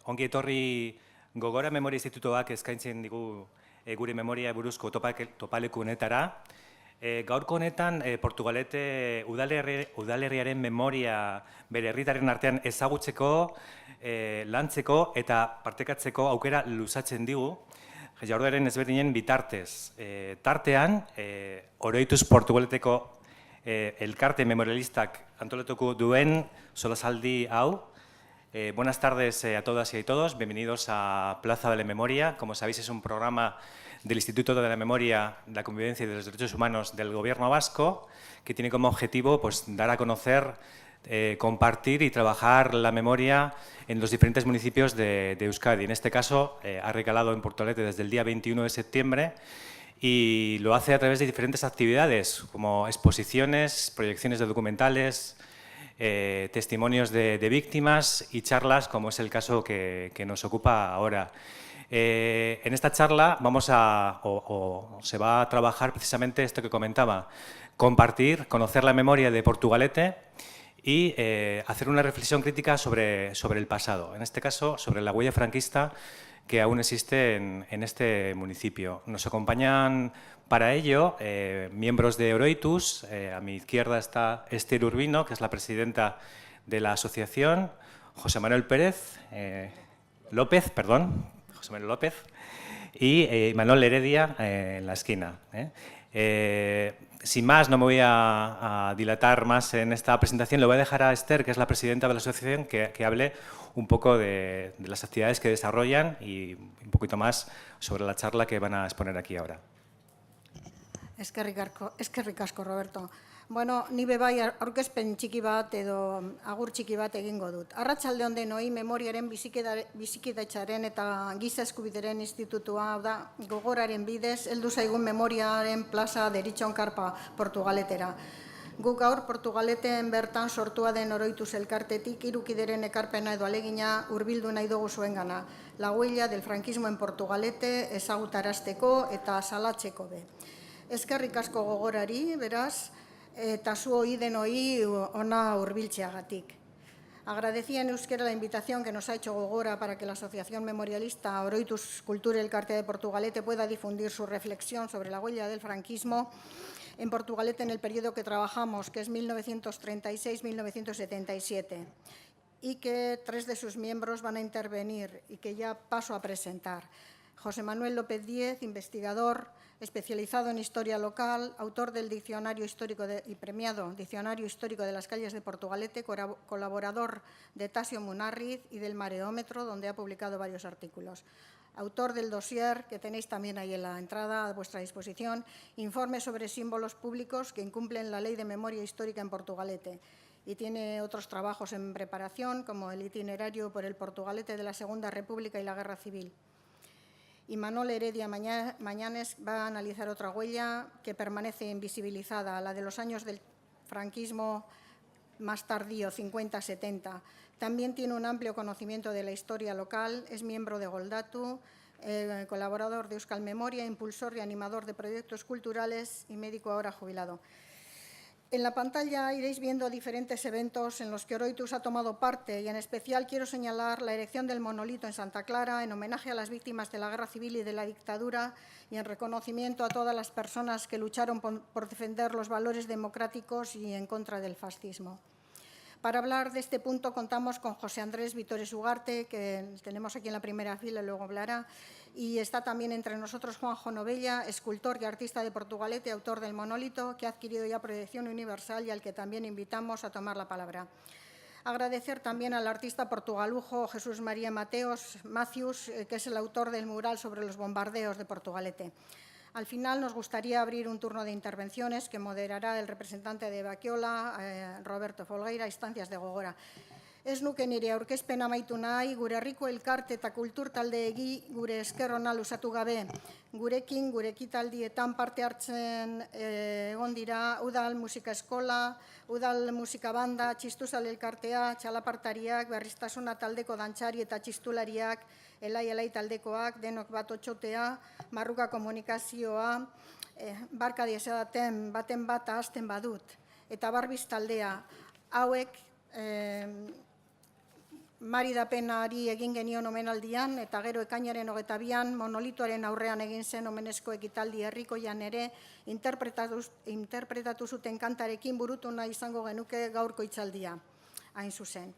Ongi etorri Gogora Memoria Institutoak eskaintzen digu gure memoria buruzko topaleku honetara. Gaurko honetan Portugalete udalerriaren memoria bere herritarren artean ezagutzeko, lantzeko eta partekatzeko aukera luzatzen digu. Jardueraren ezberdinen bitartez. Tartean, Oroituz Portugaleteko elkarte memorialistak antolatuko duen solasaldi hau. Buenas tardes a todas y a todos, bienvenidos a Plaza de la Memoria. Como sabéis, es un programa del Instituto de la Memoria, la Convivencia y de los Derechos Humanos del Gobierno vasco, que tiene como objetivo dar a conocer, compartir y trabajar la memoria en los diferentes municipios de Euskadi. En este caso, ha recalado en Portugalete desde el día 21 de septiembre y lo hace a través de diferentes actividades, como exposiciones, proyecciones de documentales, testimonios de víctimas y charlas, como es el caso que nos ocupa ahora. En esta charla se va a trabajar precisamente esto que comentaba, compartir, conocer la memoria de Portugalete y hacer una reflexión crítica sobre el pasado, en este caso sobre la huella franquista que aún existe en este municipio. Nos acompañan para ello miembros de Oroitus. A mi izquierda está Esther Urbino, que es la presidenta de la asociación, José Manuel López, y Manuel Heredia en la esquina. Sin más, no me voy a dilatar más en esta presentación. Le voy a dejar a Esther, que es la presidenta de la asociación, que hable un poco de las actividades que desarrollan y un poquito más sobre la charla que van a exponer aquí ahora. Eskerrik asko, Roberto. Bueno, ni bebai aurkezpen txiki bat edo agur txiki bat egingo dut. Arratsalde on denoi, memoriaren bizikidetzaren eta giza eskubideren institutua da Gogoraren bidez heldu zaigun memoriaren plaza deritxon karpa Portugaletera. Guk gaur Portugaleten bertan sortua den Oroituz elkartetik hirukideren ekarpena edo alegina hurbildu nahi dugu zuengana. La huella del franquismo en Portugalete ezagutarazteko eta salatzeko be. Eskerrik asko Gogorari, beraz, eta zuoi denoi ona hurbiltzeagatik. Agradecía en euskera la invitación que nos ha hecho Gogora para que la Asociación Memorialista Oroituz Kultura Elkartea de Portugalete pueda difundir su reflexión sobre la huella del franquismo en Portugalete en el periodo que trabajamos, que es 1936-1977, y que 3 de sus miembros van a intervenir y que ya paso a presentar. José Manuel López Díez, investigador especializado en historia local, autor del Diccionario Histórico y premiado Diccionario Histórico de las Calles de Portugalete, colaborador de Tasio Munarriz y del Mareómetro, donde ha publicado varios artículos. Autor del dossier, que tenéis también ahí en la entrada a vuestra disposición, informe sobre símbolos públicos que incumplen la Ley de Memoria Histórica en Portugalete. Y tiene otros trabajos en preparación, como el itinerario por el Portugalete de la Segunda República y la Guerra Civil. Y Manuel Heredia Mañanes va a analizar otra huella que permanece invisibilizada, la de los años del franquismo más tardío, 50-70. También tiene un amplio conocimiento de la historia local, es miembro de Goldatu, colaborador de Euskal Memoria, impulsor y animador de proyectos culturales y médico ahora jubilado. En la pantalla iréis viendo diferentes eventos en los que Oroituz ha tomado parte y en especial quiero señalar la erección del monolito en Santa Clara en homenaje a las víctimas de la Guerra Civil y de la dictadura y en reconocimiento a todas las personas que lucharon por defender los valores democráticos y en contra del fascismo. Para hablar de este punto contamos con José Andrés Vitores Ugarte, que tenemos aquí en la primera fila y luego hablará, y está también entre nosotros Juanjo Novella, escultor y artista de Portugalete, autor del monolito, que ha adquirido ya proyección universal y al que también invitamos a tomar la palabra. Agradecer también al artista portugalujo Jesús María Matthews, que es el autor del mural sobre los bombardeos de Portugalete. Al final nos gustaría abrir un turno de intervenciones que moderará el representante de Bakiola, Roberto Folgueira, instancias de Gogora. Ez nuke nire aurkezpen amaitu nahi, gure herriko elkarte eta kultur taldeegi gure esker ona luzatu gabe. Gurekin, gure ekitaldietan parte hartzen egon dira Udal Musika Eskola, Udal Musika Banda, Txistuzal elkartea, Txalapartariak, Berriztasuna taldeko dantzari eta txistulariak, Elai taldekoak, denok bat otxotea, Marruka Komunikazioa, barka diesadaten baten bat ahazten badut, eta Barbiz taldea, hauek Mari da Penari egin genion omenaldian, eta gero ekainaren 22an monolitoaren aurrean egin zen omenezko ekitaldi herrikoian ere interpretatu zuten kantarekin burutu nahi izango genuke gaurko hitzaldia, hain zuzen.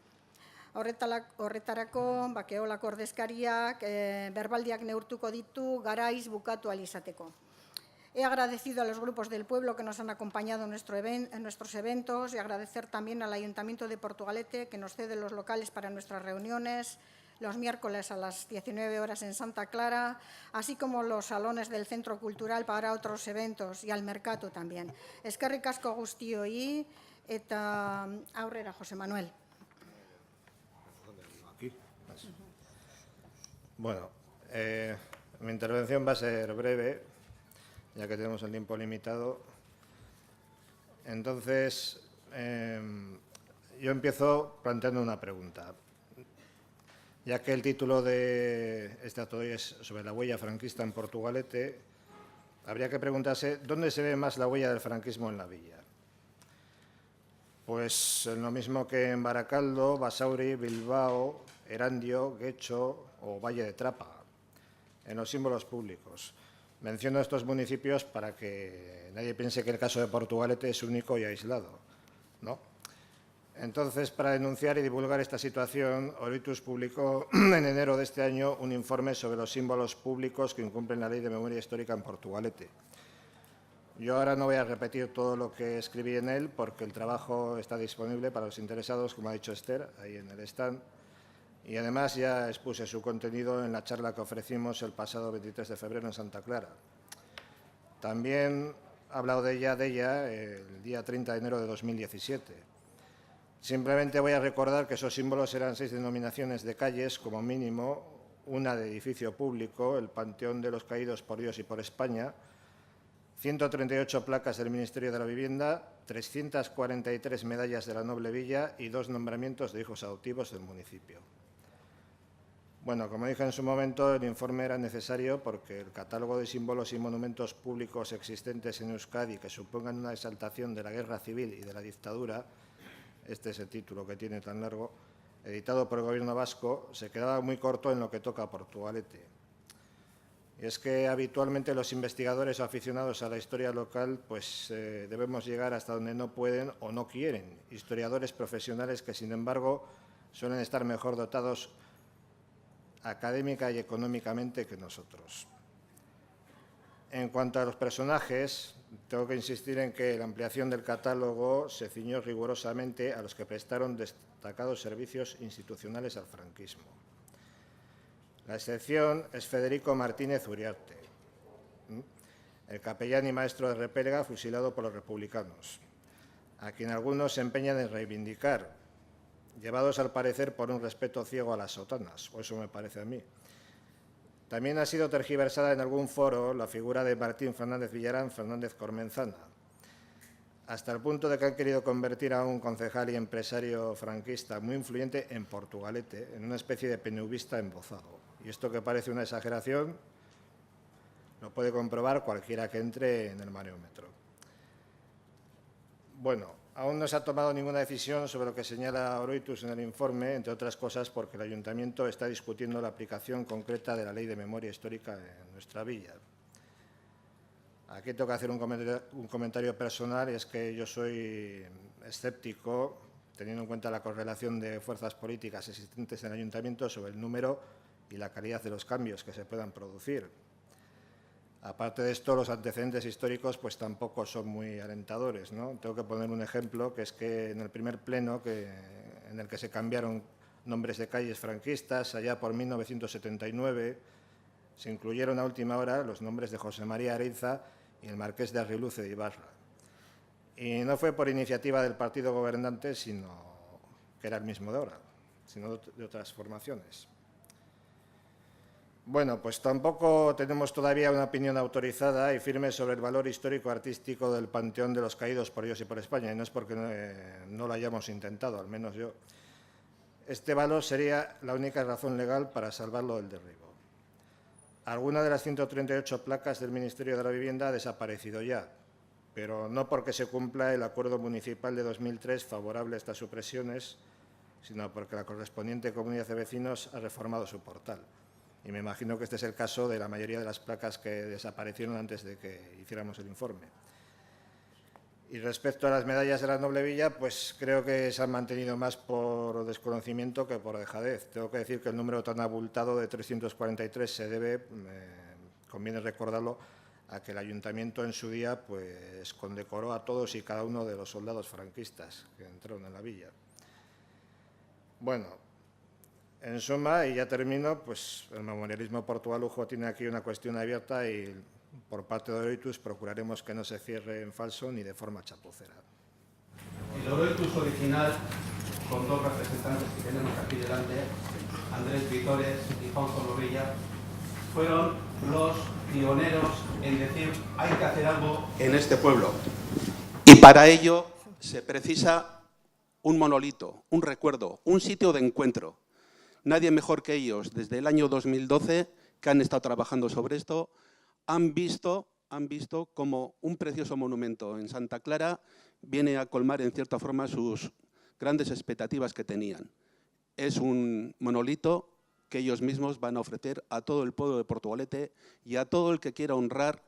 Horretarako, Keolako ordezkariak berbaldiak neurtuko ditu garaiz bukatu ahal izateko. He agradecido a los grupos del pueblo que nos han acompañado en nuestros eventos y agradecer también al Ayuntamiento de Portugalete que nos cede los locales para nuestras reuniones, los miércoles a las 19 horas en Santa Clara, así como los salones del Centro Cultural para otros eventos y al mercado también. Eskerrik asko guztioi eta aurrera, José Manuel. Bueno, mi intervención va a ser breve, ya que tenemos el tiempo limitado. Entonces, yo empiezo planteando una pregunta. Ya que el título de este acto de hoy es sobre la huella franquista en Portugalete, habría que preguntarse ¿dónde se ve más la huella del franquismo en la villa? Pues en lo mismo que en Baracaldo, Basauri, Bilbao, Erandio, Guecho o Valle de Trapa, en los símbolos públicos. Menciono estos municipios para que nadie piense que el caso de Portugalete es único y aislado, ¿no? Entonces, para denunciar y divulgar esta situación, Oritus publicó en enero de este año un informe sobre los símbolos públicos que incumplen la Ley de Memoria Histórica en Portugalete. Yo ahora no voy a repetir todo lo que escribí en él porque el trabajo está disponible para los interesados, como ha dicho Esther, ahí en el stand. Y además ya expuse su contenido en la charla que ofrecimos el pasado 23 de febrero en Santa Clara. También he hablado de ella el día 30 de enero de 2017. Simplemente voy a recordar que esos símbolos eran 6 denominaciones de calles, como mínimo, una de edificio público, el Panteón de los Caídos por Dios y por España, 138 placas del Ministerio de la Vivienda, 343 medallas de la Noble Villa y 2 nombramientos de hijos adoptivos del municipio. Bueno, como dije en su momento, el informe era necesario porque el catálogo de símbolos y monumentos públicos existentes en Euskadi que supongan una exaltación de la guerra civil y de la dictadura, este es el título que tiene tan largo, editado por el Gobierno vasco, se quedaba muy corto en lo que toca a Portugalete. Y es que habitualmente los investigadores o aficionados a la historia local pues debemos llegar hasta donde no pueden o no quieren. Historiadores profesionales que, sin embargo, suelen estar mejor dotados académica y económicamente que nosotros. En cuanto a los personajes, tengo que insistir en que la ampliación del catálogo se ciñó rigurosamente a los que prestaron destacados servicios institucionales al franquismo. La excepción es Federico Martínez Uriarte, el capellán y maestro de repelga fusilado por los republicanos, a quien algunos se empeñan en reivindicar, llevados al parecer por un respeto ciego a las sotanas, o eso me parece a mí. También ha sido tergiversada en algún foro la figura de Martín Fernández Villarán Fernández Cormenzana, hasta el punto de que han querido convertir a un concejal y empresario franquista muy influyente en Portugalete, en una especie de PNVista embozado. Y esto, que parece una exageración, lo puede comprobar cualquiera que entre en el mareómetro. Bueno, aún no se ha tomado ninguna decisión sobre lo que señala Oroitus en el informe, entre otras cosas porque el Ayuntamiento está discutiendo la aplicación concreta de la Ley de Memoria Histórica en nuestra villa. Aquí tengo que hacer un comentario personal, y es que yo soy escéptico, teniendo en cuenta la correlación de fuerzas políticas existentes en el Ayuntamiento sobre el número y la calidad de los cambios que se puedan producir. Aparte de esto, los antecedentes históricos pues tampoco son muy alentadores, ¿no? Tengo que poner un ejemplo, que es que en el primer pleno en el que se cambiaron nombres de calles franquistas, allá por 1979, se incluyeron a última hora los nombres de José María Areiza y el Marqués de Arriluce de Ibarra. Y no fue por iniciativa del partido gobernante, sino que era el mismo de ahora, sino de otras formaciones. Bueno, pues tampoco tenemos todavía una opinión autorizada y firme sobre el valor histórico-artístico del Panteón de los Caídos por Dios y por España, y no es porque no lo hayamos intentado, al menos yo. Este valor sería la única razón legal para salvarlo del derribo. Alguna de las 138 placas del Ministerio de la Vivienda ha desaparecido ya, pero no porque se cumpla el acuerdo municipal de 2003 favorable a estas supresiones, sino porque la correspondiente comunidad de vecinos ha reformado su portal. Y me imagino que este es el caso de la mayoría de las placas que desaparecieron antes de que hiciéramos el informe. Y respecto a las medallas de la Noble Villa, pues creo que se han mantenido más por desconocimiento que por dejadez. Tengo que decir que el número tan abultado de 343 se debe, conviene recordarlo, a que el Ayuntamiento en su día pues condecoró a todos y cada uno de los soldados franquistas que entraron en la villa. Bueno, en suma, y ya termino, pues el memorialismo Portugalujo tiene aquí una cuestión abierta y por parte de Oroitus procuraremos que no se cierre en falso ni de forma chapucera. El Oroitus original, con dos representantes que tenemos aquí delante, Andrés Vitores y Juanjo Novella, fueron los pioneros en decir hay que hacer algo en este pueblo. Y para ello se precisa un monolito, un recuerdo, un sitio de encuentro. Nadie mejor que ellos, desde el año 2012, que han estado trabajando sobre esto, han visto como un precioso monumento en Santa Clara viene a colmar en cierta forma sus grandes expectativas que tenían. Es un monolito que ellos mismos van a ofrecer a todo el pueblo de Portugalete y a todo el que quiera honrar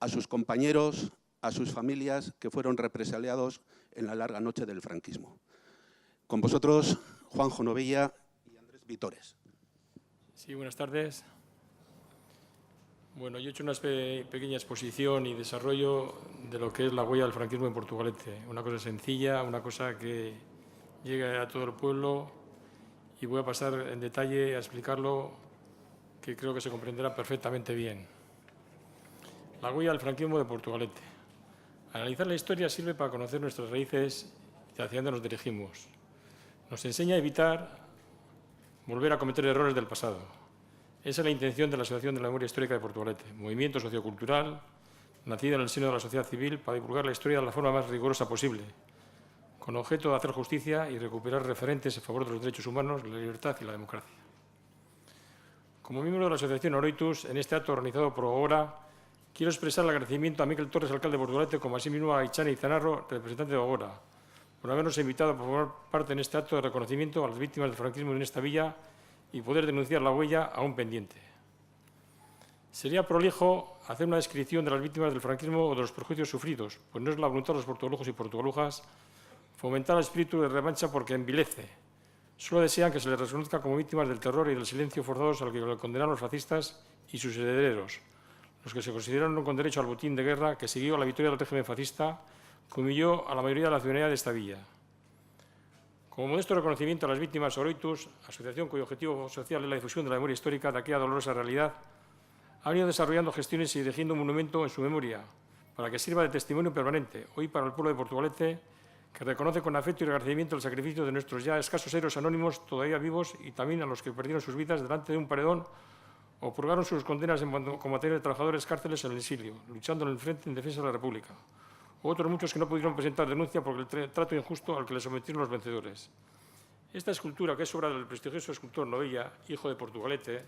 a sus compañeros, a sus familias que fueron represaliados en la larga noche del franquismo. Con vosotros, Juanjo Novella y Andrés Vitores. Sí, buenas tardes. Bueno, yo he hecho una pequeña exposición y desarrollo de lo que es la huella del franquismo en Portugalete. Una cosa sencilla, una cosa que llega a todo el pueblo y voy a pasar en detalle a explicarlo, que creo que se comprenderá perfectamente bien. La huella del franquismo de Portugalete. Analizar la historia sirve para conocer nuestras raíces y hacia dónde nos dirigimos. Nos enseña a evitar volver a cometer errores del pasado. Esa es la intención de la Asociación de la Memoria Histórica de Portugalete, movimiento sociocultural nacido en el seno de la sociedad civil para divulgar la historia de la forma más rigurosa posible, con objeto de hacer justicia y recuperar referentes en favor de los derechos humanos, la libertad y la democracia. Como miembro de la Asociación Oroitus, en este acto organizado por Gogora, quiero expresar el agradecimiento a Miquel Torres, alcalde de Portugalete, como asimismo a Ichane Izanarro, representante de Gogora, por habernos invitado a formar parte en este acto de reconocimiento a las víctimas del franquismo en esta villa y poder denunciar la huella aún pendiente. Sería prolijo hacer una descripción de las víctimas del franquismo o de los perjuicios sufridos, pues no es la voluntad de los portugalujos y portugalujas fomentar el espíritu de revancha porque envilece. Solo desean que se les reconozca como víctimas del terror y del silencio forzados al que le condenaron los fascistas y sus herederos, los que se consideraron con derecho al botín de guerra que siguió a la victoria del régimen fascista, que humilló a la mayoría de la ciudadanía de esta villa. Como modesto reconocimiento a las víctimas, Oroitus, asociación cuyo objetivo social es la difusión de la memoria histórica de aquella dolorosa realidad, ha venido desarrollando gestiones y erigiendo un monumento en su memoria, para que sirva de testimonio permanente, hoy para el pueblo de Portugalete, que reconoce con afecto y agradecimiento el sacrificio de nuestros ya escasos héroes anónimos todavía vivos y también a los que perdieron sus vidas delante de un paredón o purgaron sus condenas en combatir de trabajadores cárceles en el exilio, luchando en el frente en defensa de la República. Otros muchos que no pudieron presentar denuncia por el trato injusto al que les sometieron los vencedores. Esta escultura, que es obra del prestigioso escultor Novella, hijo de Portugalete,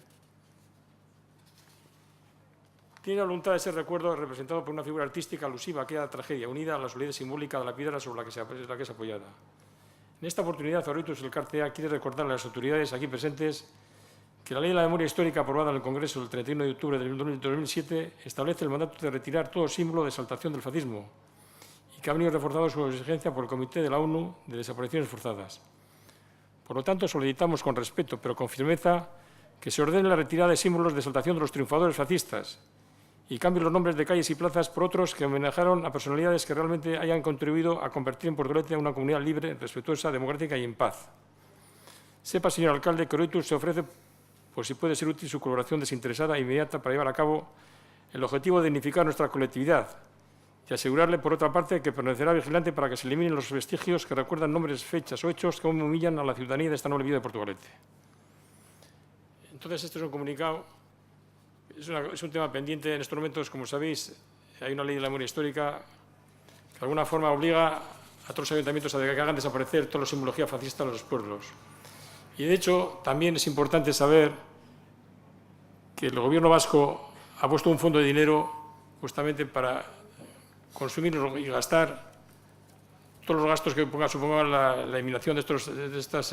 tiene la voluntad de ser recuerdo representado por una figura artística alusiva a aquella tragedia, unida a la solidez simbólica de la piedra sobre la que es apoyada. En esta oportunidad, Oroitus el CARCEA quiere recordar a las autoridades aquí presentes que la Ley de la Memoria Histórica aprobada en el Congreso el 31 de octubre de 2007 establece el mandato de retirar todo símbolo de exaltación del fascismo, que ha venido reforzado su exigencia por el Comité de la ONU de Desapariciones Forzadas. Por lo tanto, solicitamos con respeto, pero con firmeza, que se ordene la retirada de símbolos de exaltación de los triunfadores fascistas y cambie los nombres de calles y plazas por otros que homenajearon a personalidades que realmente hayan contribuido a convertir en Portugalete una comunidad libre, respetuosa, democrática y en paz. Sepa, señor alcalde, que Oroitus se ofrece, por si puede ser útil, su colaboración desinteresada e inmediata para llevar a cabo el objetivo de dignificar nuestra colectividad, y asegurarle, por otra parte, que permanecerá vigilante para que se eliminen los vestigios que recuerdan nombres, fechas o hechos que aún humillan a la ciudadanía de esta noble villa de Portugalete. Entonces, este es un comunicado, es un tema pendiente en estos momentos. Como sabéis, hay una ley de la memoria histórica que de alguna forma obliga a todos los ayuntamientos a que hagan desaparecer toda la simbología fascista de los pueblos. Y, de hecho, también es importante saber que el Gobierno vasco ha puesto un fondo de dinero justamente para consumir y gastar todos los gastos que suponga la eliminación de estas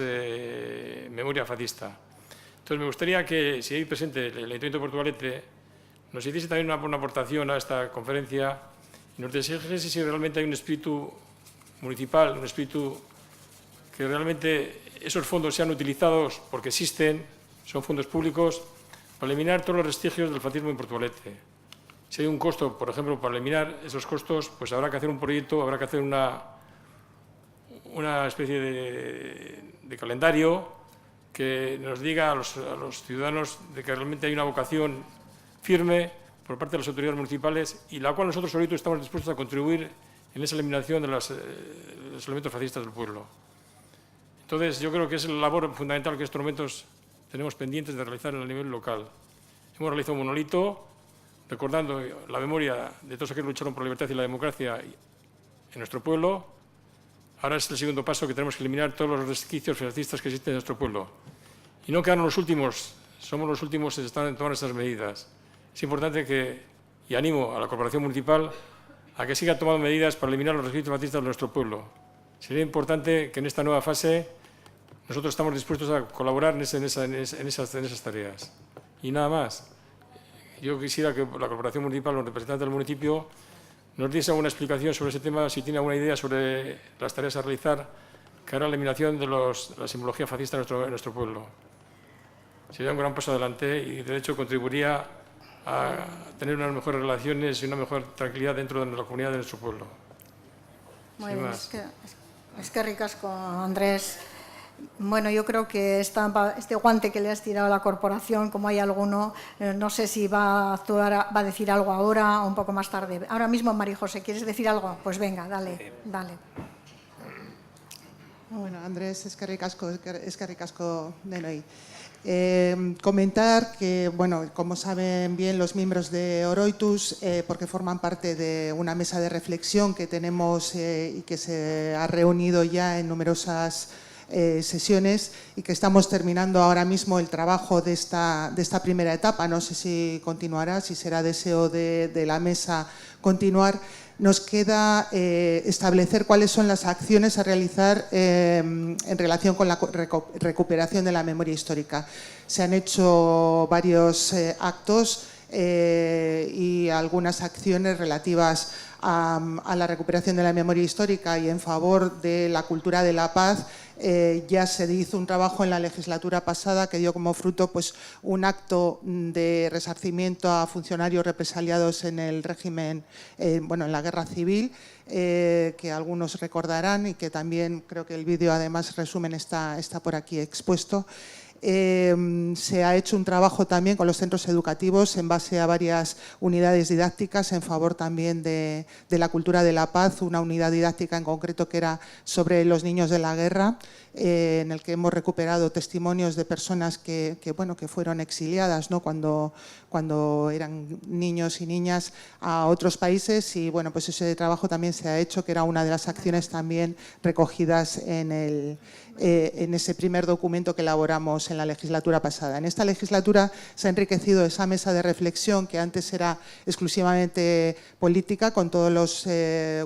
memoria fascista. Entonces, me gustaría que, si hay presente el Ayuntamiento de Portugalete, nos hiciese también una aportación a esta conferencia y nos dijese si realmente hay un espíritu municipal, un espíritu que realmente esos fondos sean utilizados porque existen, son fondos públicos, para eliminar todos los vestigios del fascismo en Portugalete. Si hay un costo, por ejemplo, para eliminar esos costos, pues habrá que hacer un proyecto, habrá que hacer una especie de calendario que nos diga a los ciudadanos de que realmente hay una vocación firme por parte de las autoridades municipales y la cual nosotros ahorita estamos dispuestos a contribuir en esa eliminación de los elementos fascistas del pueblo. Entonces, yo creo que es la labor fundamental que en estos momentos tenemos pendientes de realizar a nivel local. Hemos realizado un monolito recordando la memoria de todos aquellos que lucharon por la libertad y la democracia en nuestro pueblo. Ahora es el segundo paso, que tenemos que eliminar todos los resquicios fascistas que existen en nuestro pueblo. Y no quedarnos los últimos, somos los últimos que están en tomar estas medidas. Es importante que, y animo a la Corporación Municipal a que siga tomando medidas para eliminar los resquicios fascistas de nuestro pueblo. Sería importante que en esta nueva fase nosotros estamos dispuestos a colaborar en esas tareas. Y nada más. Yo quisiera que la Corporación Municipal, los representantes del municipio, nos diese alguna explicación sobre ese tema, si tiene alguna idea sobre las tareas a realizar que hará la eliminación de la simbología fascista en nuestro pueblo. Sería un gran paso adelante y, de hecho, contribuiría a tener unas mejores relaciones y una mejor tranquilidad dentro de la comunidad de nuestro pueblo. Muy bien, es que ricasco, Andrés. Bueno, yo creo que este guante que le has tirado a la corporación, como hay alguno, no sé si va a actuar, va a decir algo ahora o un poco más tarde. Ahora mismo, María José, ¿quieres decir algo? Pues venga, dale. Bueno, Andrés, eskerrik asko denoi. Comentar que, bueno, como saben bien los miembros de Oroitus, porque forman parte de una mesa de reflexión que tenemos y que se ha reunido ya en numerosas sesiones y que estamos terminando ahora mismo el trabajo de esta primera etapa. No sé si continuará, si será deseo de la mesa continuar. Nos queda establecer cuáles son las acciones a realizar en relación con la recuperación de la memoria histórica. Se han hecho varios actos y algunas acciones relativas a la recuperación de la memoria histórica y en favor de la cultura de la paz. Ya se hizo un trabajo en la legislatura pasada que dio como fruto pues, un acto de resarcimiento a funcionarios represaliados en el régimen, bueno, en la guerra civil, que algunos recordarán y que también creo que el vídeo además resumen está por aquí expuesto. Se ha hecho un trabajo también con los centros educativos en base a varias unidades didácticas en favor también de la cultura de la paz, una unidad didáctica en concreto que era sobre los niños de la guerra, en el que hemos recuperado testimonios de personas que fueron exiliadas, ¿no? cuando eran niños y niñas a otros países y bueno, pues ese trabajo también se ha hecho, que era una de las acciones también recogidas en ese primer documento que elaboramos en la legislatura pasada. En esta legislatura se ha enriquecido esa mesa de reflexión que antes era exclusivamente política con todos los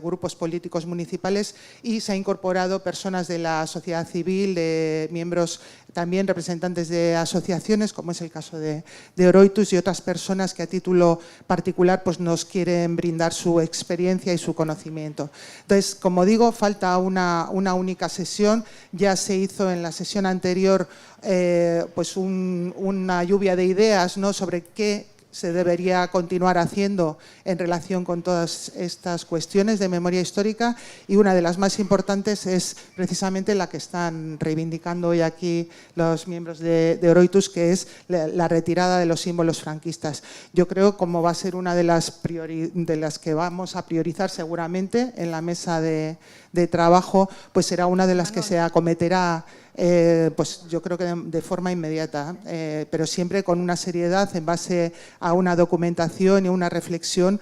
grupos políticos municipales y se ha incorporado personas de la sociedad civil, de miembros también representantes de asociaciones, como es el caso de Oroitus y otras personas que a título particular pues, nos quieren brindar su experiencia y su conocimiento. Entonces, como digo, falta una única sesión. Ya se hizo en la sesión anterior pues una lluvia de ideas, ¿no? sobre qué se debería continuar haciendo en relación con todas estas cuestiones de memoria histórica y una de las más importantes es precisamente la que están reivindicando hoy aquí los miembros de Oroitus, que es la retirada de los símbolos franquistas. Yo creo como va a ser una de las que vamos a priorizar seguramente en la mesa de trabajo, pues será una de las que se acometerá pues yo creo que de forma inmediata, pero siempre con una seriedad en base a una documentación y una reflexión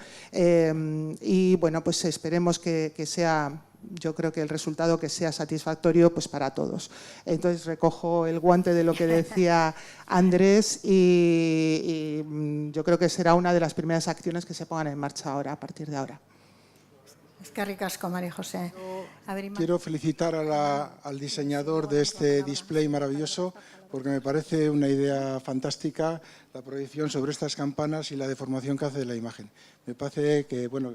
y bueno, pues esperemos que sea, yo creo que el resultado que sea satisfactorio pues para todos. Entonces recojo el guante de lo que decía Andrés y yo creo que será una de las primeras acciones que se pongan en marcha ahora, a partir de ahora. Eskerrik asko, María José. Quiero felicitar al diseñador de este display maravilloso, porque me parece una idea fantástica la proyección sobre estas campanas y la deformación que hace de la imagen. Me parece que, bueno,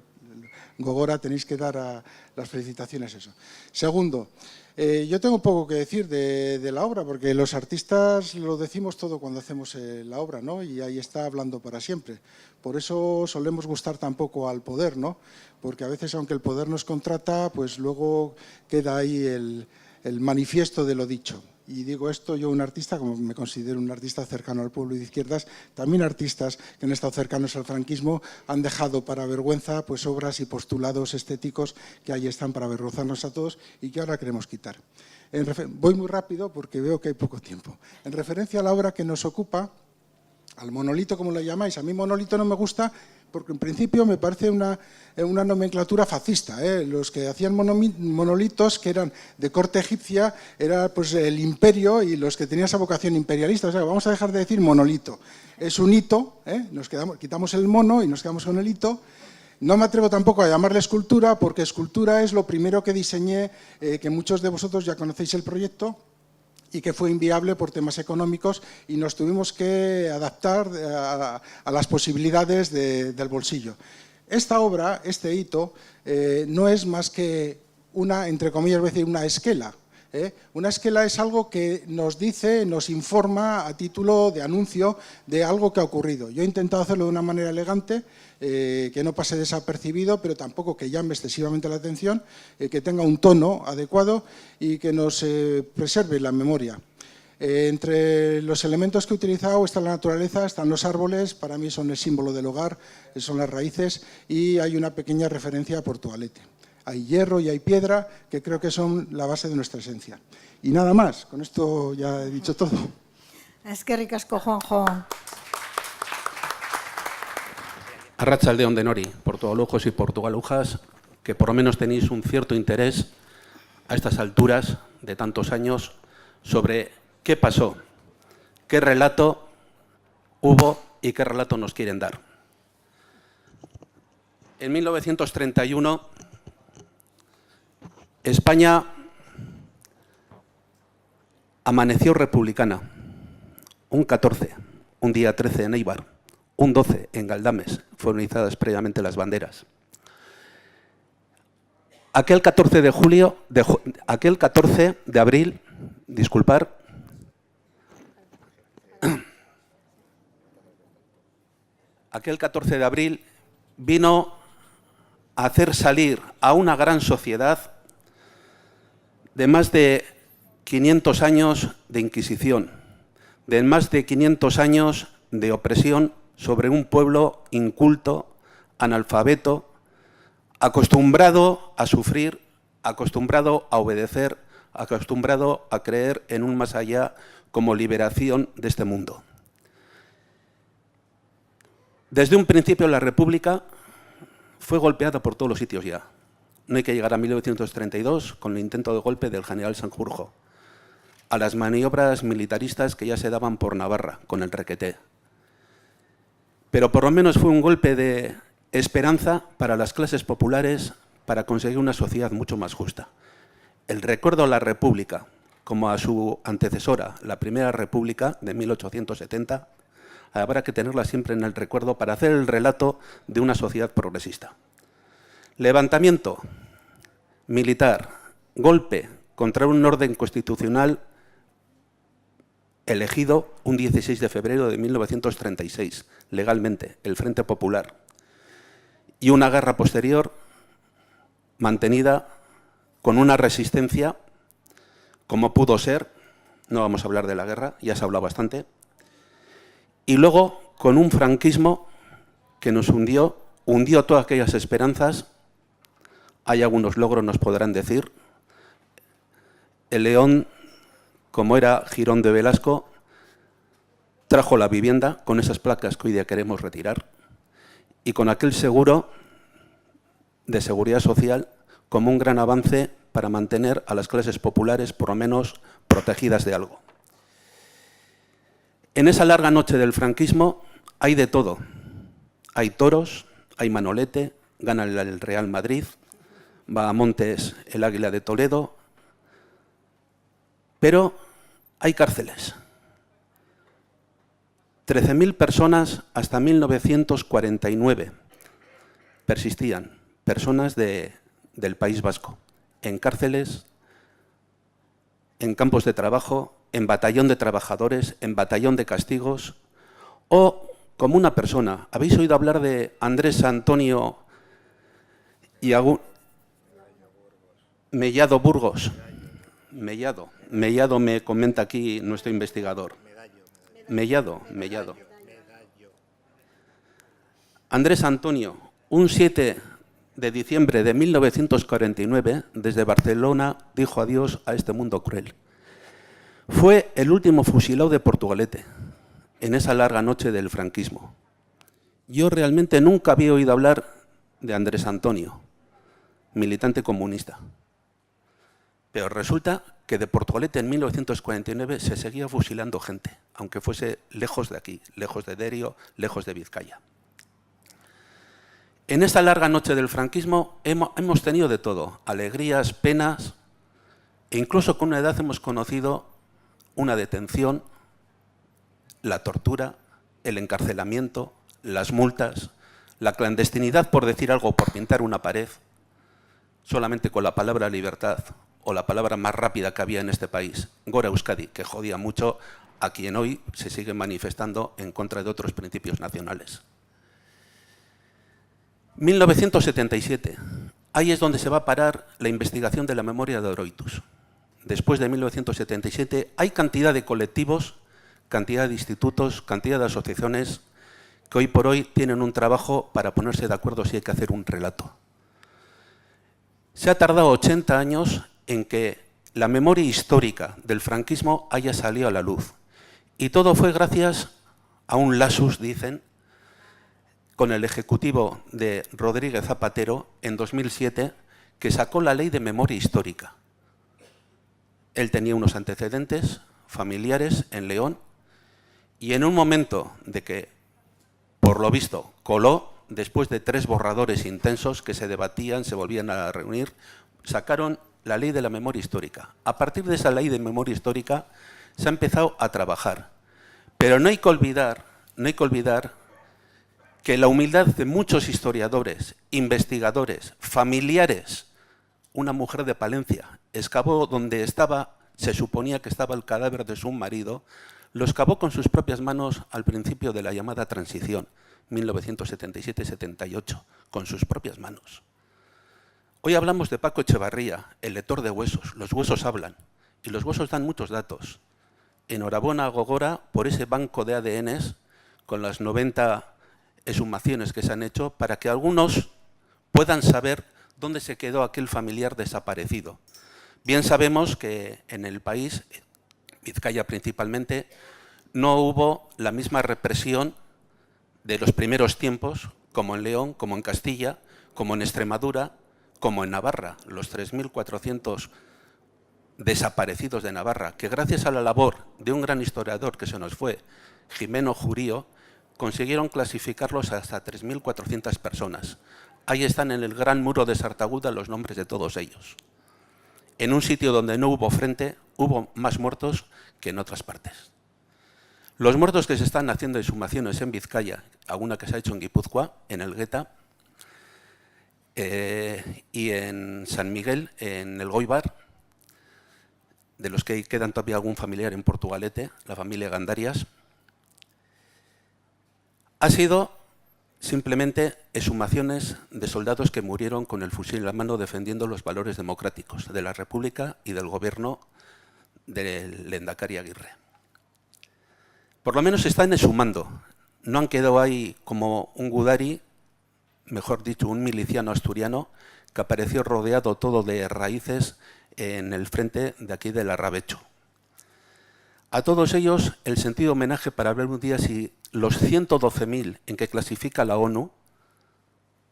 Gogora, tenéis que dar las felicitaciones eso. Segundo, yo tengo poco que decir de la obra, porque los artistas lo decimos todo cuando hacemos la obra, ¿no? Y ahí está hablando para siempre. Por eso solemos gustar tan poco al poder, ¿no? Porque a veces, aunque el poder nos contrata, pues luego queda ahí el manifiesto de lo dicho. Y digo esto, yo un artista, como me considero un artista cercano al pueblo y de izquierdas, también artistas que han estado cercanos al franquismo han dejado para vergüenza pues obras y postulados estéticos que ahí están para avergonzarnos a todos y que ahora queremos quitar. Voy muy rápido porque veo que hay poco tiempo. En referencia a la obra que nos ocupa, al monolito, como lo llamáis, a mí monolito no me gusta porque en principio me parece una nomenclatura fascista. Los que hacían monolitos, que eran de corte egipcia, era pues el imperio y los que tenían esa vocación imperialista. O sea, vamos a dejar de decir monolito. Es un hito, quitamos el mono y nos quedamos con el hito. No me atrevo tampoco a llamarle escultura, porque escultura es lo primero que diseñé, que muchos de vosotros ya conocéis el proyecto, y que fue inviable por temas económicos y nos tuvimos que adaptar a las posibilidades del bolsillo. Esta obra, este hito, no es más que una, entre comillas, voy a decir, una esquela. Una esquela es algo que nos dice, nos informa a título de anuncio de algo que ha ocurrido. Yo he intentado hacerlo de una manera elegante, que no pase desapercibido, pero tampoco que llame excesivamente la atención, que tenga un tono adecuado y que nos preserve la memoria. Entre los elementos que he utilizado está la naturaleza, están los árboles, para mí son el símbolo del hogar, son las raíces, y hay una pequeña referencia a Portugalete. Hay hierro y hay piedra, que creo que son la base de nuestra esencia. Y nada más, con esto ya he dicho todo. Eskerrik asko, Juanjo. Arratsaldeon denori, portugalujos y portugalujas, que por lo menos tenéis un cierto interés a estas alturas de tantos años sobre qué pasó, qué relato hubo y qué relato nos quieren dar. En 1931, España amaneció republicana, un 14, un día 13 en Eibar, un 12 en Galdames, fueron izadas previamente las banderas. Aquel 14 de abril, disculpar, aquel 14 de abril vino a hacer salir a una gran sociedad de más de 500 años de Inquisición, de más de 500 años de opresión sobre un pueblo inculto, analfabeto, acostumbrado a sufrir, acostumbrado a obedecer, acostumbrado a creer en un más allá como liberación de este mundo. Desde un principio la República fue golpeada por todos los sitios ya. No hay que llegar a 1932 con el intento de golpe del general Sanjurjo, a las maniobras militaristas que ya se daban por Navarra con el Requeté. Pero por lo menos fue un golpe de esperanza para las clases populares para conseguir una sociedad mucho más justa. El recuerdo a la República, como a su antecesora, la Primera República de 1870, habrá que tenerla siempre en el recuerdo para hacer el relato de una sociedad progresista. Levantamiento militar, golpe contra un orden constitucional elegido un 16 de febrero de 1936, legalmente, el Frente Popular, y una guerra posterior mantenida con una resistencia como pudo ser, no vamos a hablar de la guerra, ya se ha hablado bastante, y luego con un franquismo que nos hundió todas aquellas esperanzas. Hay algunos logros, nos podrán decir. El León, como era Girón de Velasco, trajo la vivienda con esas placas que hoy día queremos retirar y con aquel seguro de seguridad social como un gran avance para mantener a las clases populares por lo menos protegidas de algo. En esa larga noche del franquismo hay de todo. Hay toros, hay Manolete, gana el Real Madrid, va a montes el Águila de Toledo, pero hay cárceles. 13.000 personas hasta 1949 persistían, personas del País Vasco, en cárceles, en campos de trabajo, en batallón de trabajadores, en batallón de castigos, o como una persona. ¿Habéis oído hablar de Andrés Antonio Mellado Burgos? Mellado me comenta aquí nuestro investigador. Mellado. Andrés Antonio, un 7 de diciembre de 1949, desde Barcelona, dijo adiós a este mundo cruel. Fue el último fusilado de Portugalete en esa larga noche del franquismo. Yo realmente nunca había oído hablar de Andrés Antonio, militante comunista. Pero resulta que de Portugalete en 1949 se seguía fusilando gente, aunque fuese lejos de aquí, lejos de Derio, lejos de Vizcaya. En esta larga noche del franquismo hemos tenido de todo, alegrías, penas, e incluso con una edad hemos conocido una detención, la tortura, el encarcelamiento, las multas, la clandestinidad por decir algo, por pintar una pared, solamente con la palabra libertad o la palabra más rápida que había en este país, Gora Euskadi, que jodía mucho a quien hoy se sigue manifestando en contra de otros principios nacionales. 1977, ahí es donde se va a parar la investigación de la memoria de Oroitus. Después de 1977 hay cantidad de colectivos, cantidad de institutos, cantidad de asociaciones que hoy por hoy tienen un trabajo para ponerse de acuerdo si hay que hacer un relato. Se ha tardado 80 años en que la memoria histórica del franquismo haya salido a la luz. Y todo fue gracias a un lasus, dicen, con el ejecutivo de Rodríguez Zapatero en 2007, que sacó la ley de memoria histórica. Él tenía unos antecedentes familiares en León y en un momento de que, por lo visto, coló, después de 3 borradores intensos que se debatían, se volvían a reunir, sacaron la ley de la memoria histórica. A partir de esa ley de memoria histórica se ha empezado a trabajar. Pero no hay que olvidar que la humildad de muchos historiadores, investigadores, familiares, una mujer de Palencia, excavó donde se suponía que estaba el cadáver de su marido, lo excavó con sus propias manos al principio de la llamada transición, 1977-78, con sus propias manos. Hoy hablamos de Paco Echevarría, el lector de huesos. Los huesos hablan y los huesos dan muchos datos. Enhorabuena a Gogora por ese banco de ADNs con las 90 exhumaciones que se han hecho para que algunos puedan saber dónde se quedó aquel familiar desaparecido. Bien sabemos que en el país, Vizcaya principalmente, no hubo la misma represión de los primeros tiempos, como en León, como en Castilla, como en Extremadura, como en Navarra, los 3.400 desaparecidos de Navarra, que gracias a la labor de un gran historiador que se nos fue, Jimeno Jurío, consiguieron clasificarlos hasta 3.400 personas. Ahí están en el gran muro de Sartaguda los nombres de todos ellos. En un sitio donde no hubo frente, hubo más muertos que en otras partes. Los muertos que se están haciendo exhumaciones en Vizcaya, alguna que se ha hecho en Guipúzcoa, en Elgueta, y en San Miguel, en el Goibar, de los que quedan todavía algún familiar en Portugalete, la familia Gandarias, ha sido simplemente exhumaciones de soldados que murieron con el fusil en la mano defendiendo los valores democráticos de la República y del gobierno del Lehendakari Aguirre. Por lo menos se están exhumando. No han quedado ahí como un Gudari, mejor dicho, un miliciano asturiano, que apareció rodeado todo de raíces en el frente de aquí del Arrabecho. A todos ellos, el sentido homenaje para ver un día si los 112.000 en que clasifica la ONU,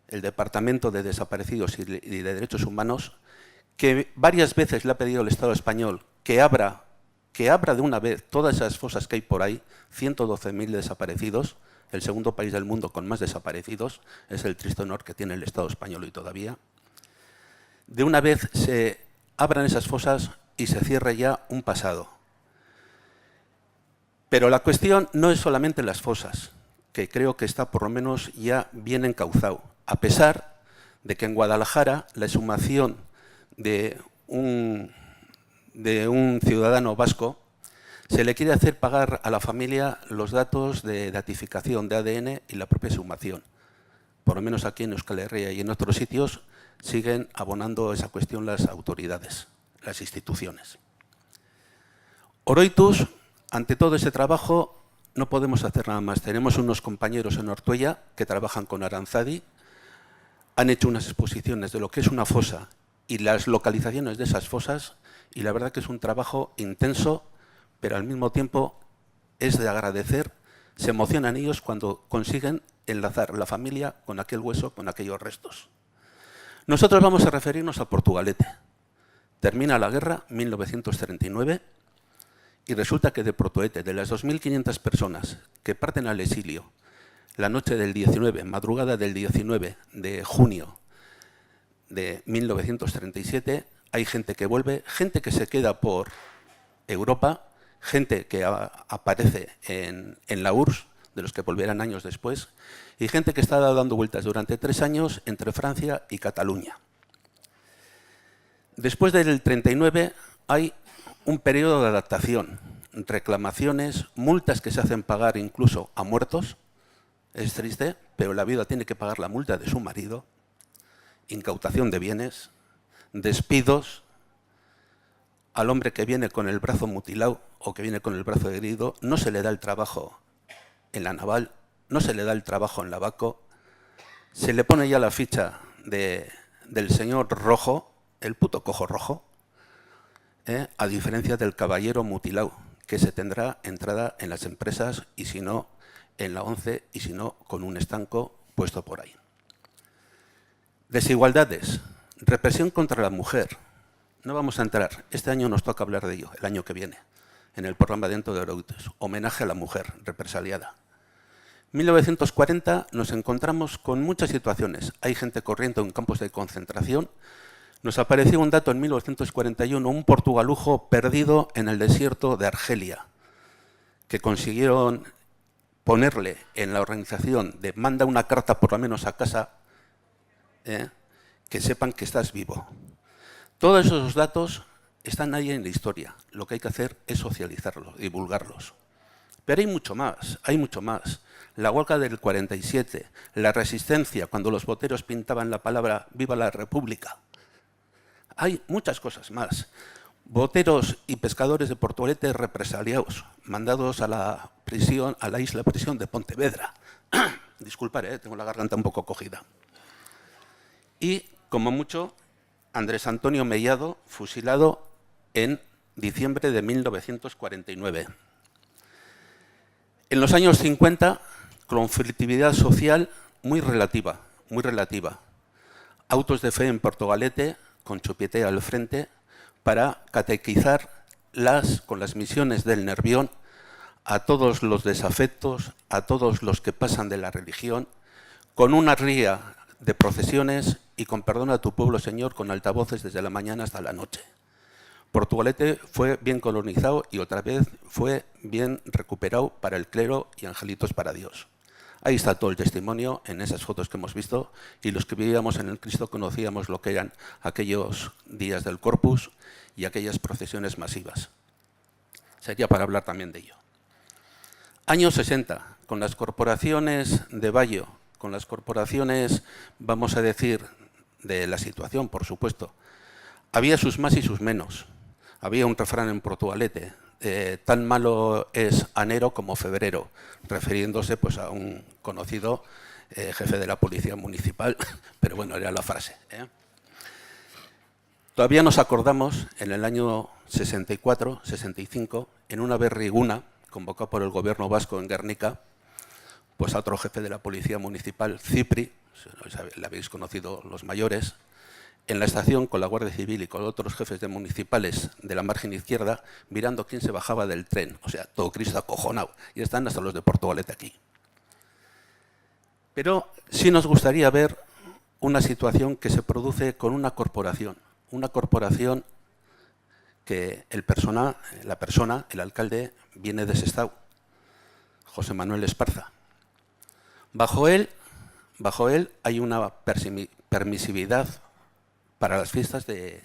el Departamento de Desaparecidos y de Derechos Humanos, que varias veces le ha pedido el Estado español que abra de una vez todas esas fosas que hay por ahí, 112.000 desaparecidos, el segundo país del mundo con más desaparecidos, es el triste honor que tiene el Estado español hoy todavía. de una vez se abran esas fosas y se cierre ya un pasado. Pero la cuestión no es solamente las fosas, que creo que está por lo menos ya bien encauzado, a pesar de que en Guadalajara la exhumación de un ciudadano vasco se le quiere hacer pagar a la familia los datos de datificación de ADN y la propia exhumación. Por lo menos aquí en Euskal Herria y en otros sitios siguen abonando esa cuestión las autoridades, las instituciones. Oroituz, ante todo ese trabajo, no podemos hacer nada más. Tenemos unos compañeros en Ortuella que trabajan con Aranzadi, han hecho unas exposiciones de lo que es una fosa y las localizaciones de esas fosas, y la verdad que es un trabajo intenso, pero al mismo tiempo es de agradecer. Se emocionan ellos cuando consiguen enlazar la familia con aquel hueso, con aquellos restos. Nosotros vamos a referirnos a Portugalete. Termina la guerra, 1939, y resulta que de Portugalete, de las 2.500 personas que parten al exilio la noche del 19, madrugada del 19 de junio de 1937, hay gente que vuelve, gente que se queda por Europa, gente que aparece en la URSS, de los que volverán años después, y gente que está dando vueltas durante 3 años entre Francia y Cataluña. Después del 39 hay un periodo de adaptación, reclamaciones, multas que se hacen pagar incluso a muertos. Es triste, pero la viuda tiene que pagar la multa de su marido, incautación de bienes, despidos. Al hombre que viene con el brazo mutilado o que viene con el brazo herido no se le da el trabajo en la naval, no se le da el trabajo en la Baco, se le pone ya la ficha del señor rojo, el puto cojo rojo, a diferencia del caballero mutilado, que se tendrá entrada en las empresas y si no, en la ONCE y si no, con un estanco puesto por ahí. Desigualdades, represión contra la mujer. No vamos a entrar, este año nos toca hablar de ello, el año que viene, en el programa dentro de Oroituz, homenaje a la mujer represaliada. 1940 nos encontramos con muchas situaciones. Hay gente corriendo en campos de concentración. Nos apareció un dato en 1941, un portugalujo perdido en el desierto de Argelia, que consiguieron ponerle en la organización de manda una carta por lo menos a casa, que sepan que estás vivo. Todos esos datos están ahí en la historia. Lo que hay que hacer es socializarlos, divulgarlos. Pero hay mucho más, hay mucho más. La huelga del 47, la resistencia cuando los boteros pintaban la palabra «Viva la República». Hay muchas cosas más. Boteros y pescadores de Portugalete represaliados, mandados a la prisión, a la isla prisión de Pontevedra. Disculpad, tengo la garganta un poco cogida. Y, como mucho, Andrés Antonio Mellado, fusilado en diciembre de 1949. En los años 50, conflictividad social muy relativa, muy relativa. Autos de fe en Portugalete, con Chupiete al frente, para catequizar con las misiones del Nervión a todos los desafectos, a todos los que pasan de la religión, con una ría de procesiones y con perdona a tu pueblo, Señor, con altavoces desde la mañana hasta la noche. Portugalete fue bien colonizado y otra vez fue bien recuperado para el clero y angelitos para Dios. Ahí está todo el testimonio en esas fotos que hemos visto y los que vivíamos en el Cristo conocíamos lo que eran aquellos días del Corpus y aquellas procesiones masivas. Sería para hablar también de ello. Años 60, con las corporaciones de Bayo, con las corporaciones, vamos a decir, de la situación, por supuesto. Había sus más y sus menos. Había un refrán en Portugalete, tan malo es enero como febrero, refiriéndose pues, a un conocido jefe de la policía municipal, pero bueno, era la frase. Todavía nos acordamos, en el año 64, 65, en una berriguna convocada por el gobierno vasco en Guernica, pues a otro jefe de la policía municipal, Cipri, le habéis conocido los mayores, en la estación con la Guardia Civil y con otros jefes de municipales de la margen izquierda, mirando quién se bajaba del tren. O sea, todo Cristo acojonado. Y están hasta los de Portugalete aquí. Pero sí nos gustaría ver una situación que se produce con una corporación que el alcalde, viene de Sestao, José Manuel Esparza. Bajo él hay una permisividad para las fiestas de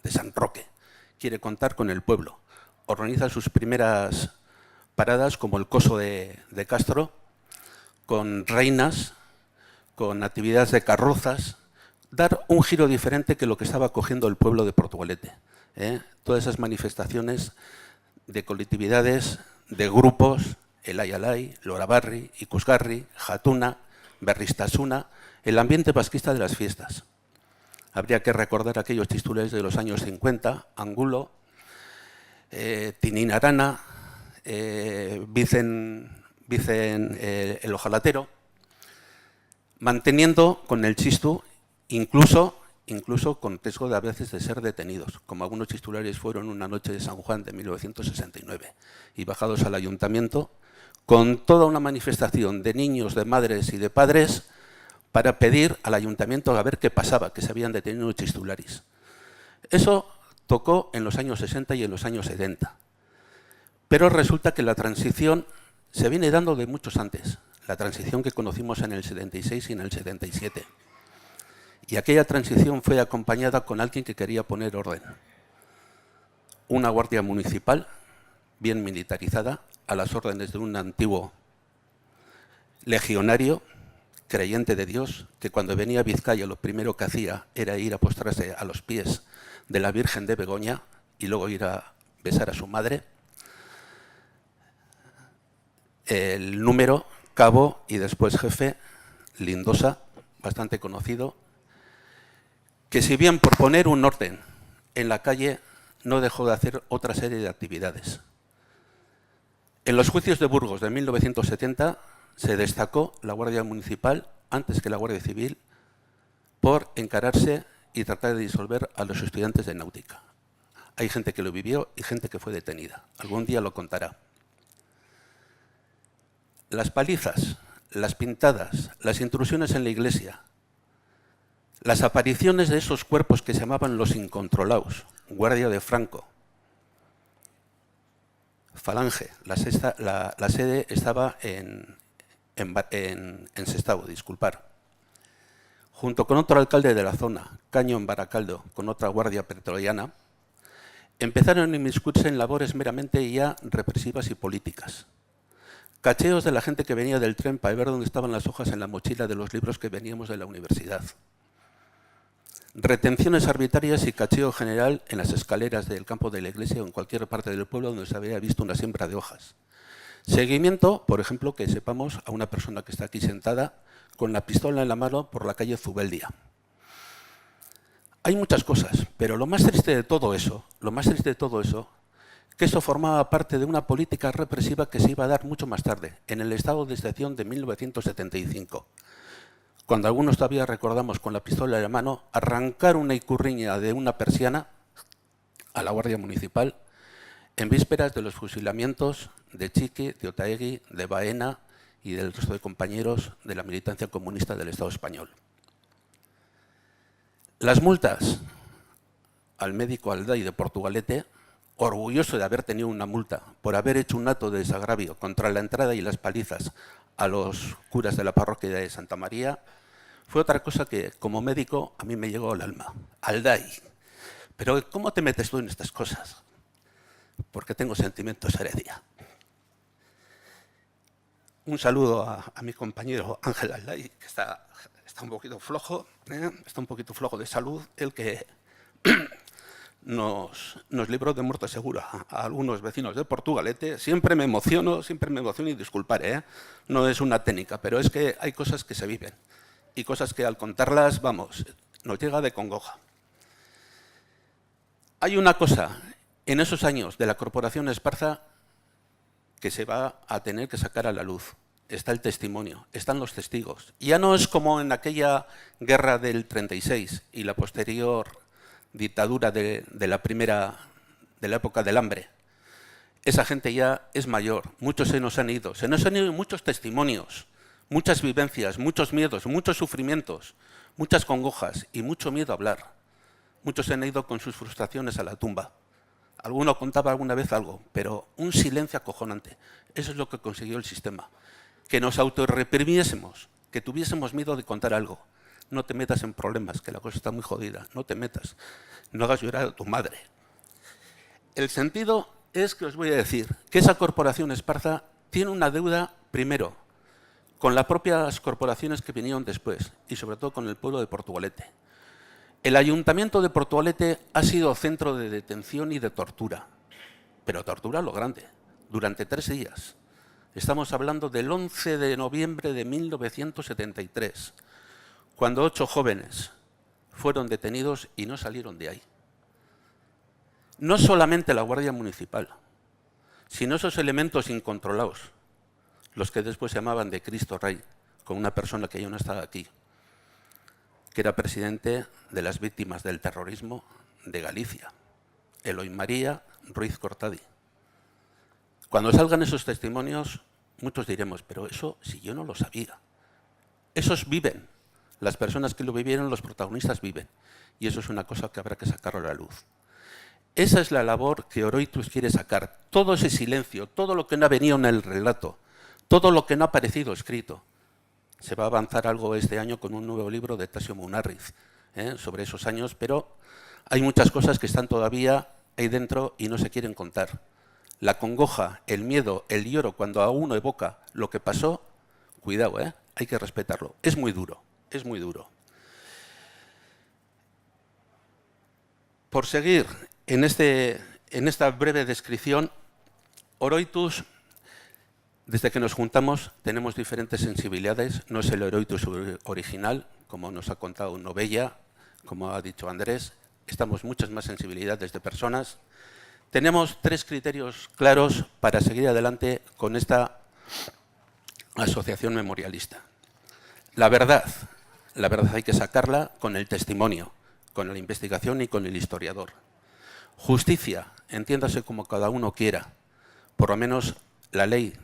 San Roque. Quiere contar con el pueblo. Organiza sus primeras paradas como el Coso de Castro, con reinas, con actividades de carrozas, dar un giro diferente que lo que estaba cogiendo el pueblo de Portugalete. Todas esas manifestaciones de colectividades, de grupos, el Ayalay, Lorabarri, Ikusgarri, Jatuna, Berristasuna, el ambiente vasquista de las fiestas. Habría que recordar aquellos titulares de los años 50, Angulo, Tininarana, Vicen el Ojalatero, manteniendo con el chistu incluso con riesgo de a veces de ser detenidos, como algunos titulares fueron una noche de San Juan de 1969, y bajados al ayuntamiento con toda una manifestación de niños, de madres y de padres para pedir al ayuntamiento a ver qué pasaba, que se habían detenido titulares. Eso tocó en los años 60 y en los años 70. Pero resulta que la transición se viene dando de muchos antes, la transición que conocimos en el 76 y en el 77. Y aquella transición fue acompañada con alguien que quería poner orden. Una guardia municipal, bien militarizada, a las órdenes de un antiguo legionario, creyente de Dios, que cuando venía a Vizcaya lo primero que hacía era ir a postrarse a los pies de la Virgen de Begoña y luego ir a besar a su madre. El número, cabo y después jefe, Lindosa, bastante conocido, que si bien por poner un orden en la calle no dejó de hacer otra serie de actividades. En los juicios de Burgos de 1970 se destacó la Guardia Municipal, antes que la Guardia Civil, por encararse y tratar de disolver a los estudiantes de náutica. Hay gente que lo vivió y gente que fue detenida. Algún día lo contará. Las palizas, las pintadas, las intrusiones en la iglesia, las apariciones de esos cuerpos que se llamaban los incontrolados, Guardia de Franco, Falange, la sede estaba en Sestao, disculpar. Junto con otro alcalde de la zona, Caño en Baracaldo, con otra guardia pretoriana, empezaron a inmiscuirse en labores meramente ya represivas y políticas. Cacheos de la gente que venía del tren para ver dónde estaban las hojas en la mochila de los libros que veníamos de la universidad. Retenciones arbitrarias y cacheo general en las escaleras del campo de la iglesia o en cualquier parte del pueblo donde se había visto una siembra de hojas. Seguimiento, por ejemplo, que sepamos a una persona que está aquí sentada con la pistola en la mano por la calle Zubeldia. Hay muchas cosas, pero lo más triste de todo eso, que eso formaba parte de una política represiva que se iba a dar mucho más tarde, en el estado de excepción de 1975. Cuando algunos todavía recordamos con la pistola en la mano arrancar una icurriña de una persiana a la Guardia Municipal en vísperas de los fusilamientos de Chiqui, de Otaegui, de Baena y del resto de compañeros de la militancia comunista del Estado español. Las multas al médico Alday de Portugalete, orgulloso de haber tenido una multa por haber hecho un acto de desagravio contra la entrada y las palizas a los curas de la parroquia de Santa María, fue otra cosa que, como médico, a mí me llegó al alma. Alday, pero ¿cómo te metes tú en estas cosas? Porque tengo sentimientos heredia. Un saludo a mi compañero Ángel Alday, que está un poquito flojo, está un poquito flojo de salud, el que nos libró de muerte segura a algunos vecinos de Portugalete. Siempre me emociono y disculparé, no es una técnica, pero es que hay cosas que se viven y cosas que al contarlas, vamos, nos llega de congoja. Hay una cosa en esos años de la Corporación Esparza que se va a tener que sacar a la luz. Está el testimonio, están los testigos. Ya no es como en aquella guerra del 36 y la posterior dictadura de la época del hambre. Esa gente ya es mayor, muchos se nos han ido muchos testimonios, muchas vivencias, muchos miedos, muchos sufrimientos, muchas congojas y mucho miedo a hablar. Muchos se han ido con sus frustraciones a la tumba. Alguno contaba alguna vez algo, pero un silencio acojonante. Eso es lo que consiguió el sistema. Que nos autorreprimiésemos, que tuviésemos miedo de contar algo. No te metas en problemas, que la cosa está muy jodida. No te metas. No hagas llorar a tu madre. El sentido es que os voy a decir que esa corporación Esparza tiene una deuda, primero, con las propias corporaciones que vinieron después y sobre todo con el pueblo de Portugalete. El Ayuntamiento de Portugalete ha sido centro de detención y de tortura, pero tortura a lo grande, durante 3 días. Estamos hablando del 11 de noviembre de 1973, cuando 8 jóvenes fueron detenidos y no salieron de ahí. No solamente la Guardia Municipal, sino esos elementos incontrolados, los que después se llamaban de Cristo Rey, con una persona que ya no estaba aquí, que era presidente de las víctimas del terrorismo de Galicia, Eloy María Ruiz Cortadi. Cuando salgan esos testimonios, muchos diremos, pero eso si yo no lo sabía. Esos viven, las personas que lo vivieron, los protagonistas viven, y eso es una cosa que habrá que sacarlo a la luz. Esa es la labor que Oroitus quiere sacar, todo ese silencio, todo lo que no ha venido en el relato, todo lo que no ha aparecido escrito. Se va a avanzar algo este año con un nuevo libro de Tasio Munarriz sobre esos años, pero hay muchas cosas que están todavía ahí dentro y no se quieren contar. La congoja, el miedo, el lloro, cuando a uno evoca lo que pasó, cuidado, hay que respetarlo. Es muy duro, es muy duro. Por seguir en esta breve descripción, Oroitus, desde que nos juntamos, tenemos diferentes sensibilidades. No es el Oroitus original, como nos ha contado Novella, como ha dicho Andrés. Estamos muchas más sensibilidades de personas. Tenemos 3 criterios claros para seguir adelante con esta asociación memorialista. La verdad hay que sacarla con el testimonio, con la investigación y con el historiador. Justicia, entiéndase como cada uno quiera. Por lo menos la ley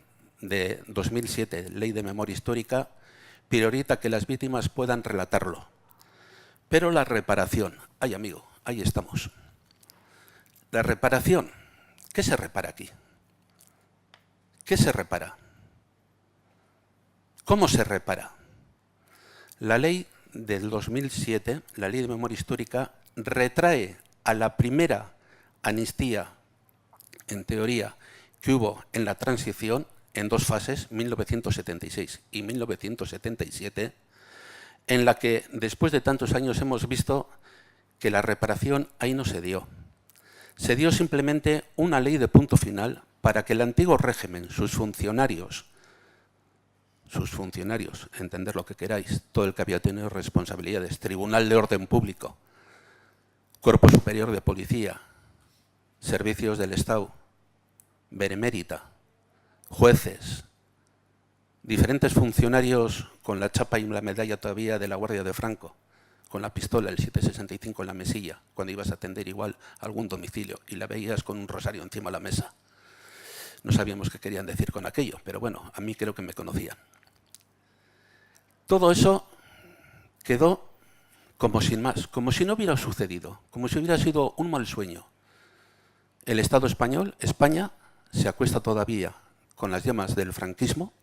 de 2007, Ley de Memoria Histórica, prioriza que las víctimas puedan relatarlo. Pero la reparación, ay amigo, ahí estamos. La reparación, ¿qué se repara aquí? ¿Qué se repara? ¿Cómo se repara? La ley del 2007, la Ley de Memoria Histórica, retrae a la primera amnistía, en teoría, que hubo en la transición, en 2 fases, 1976 y 1977, en la que después de tantos años hemos visto que la reparación ahí no se dio. Se dio simplemente una ley de punto final para que el antiguo régimen, sus funcionarios, entender lo que queráis, todo el que había tenido responsabilidades, Tribunal de Orden Público, Cuerpo Superior de Policía, Servicios del Estado, Benemérita, jueces, diferentes funcionarios con la chapa y la medalla todavía de la Guardia de Franco, con la pistola, el 765 en la mesilla, cuando ibas a atender igual a algún domicilio y la veías con un rosario encima de la mesa. No sabíamos qué querían decir con aquello, pero bueno, a mí creo que me conocían. Todo eso quedó como sin más, como si no hubiera sucedido, como si hubiera sido un mal sueño. El Estado español, España, se acuesta todavía con las llamas del franquismo,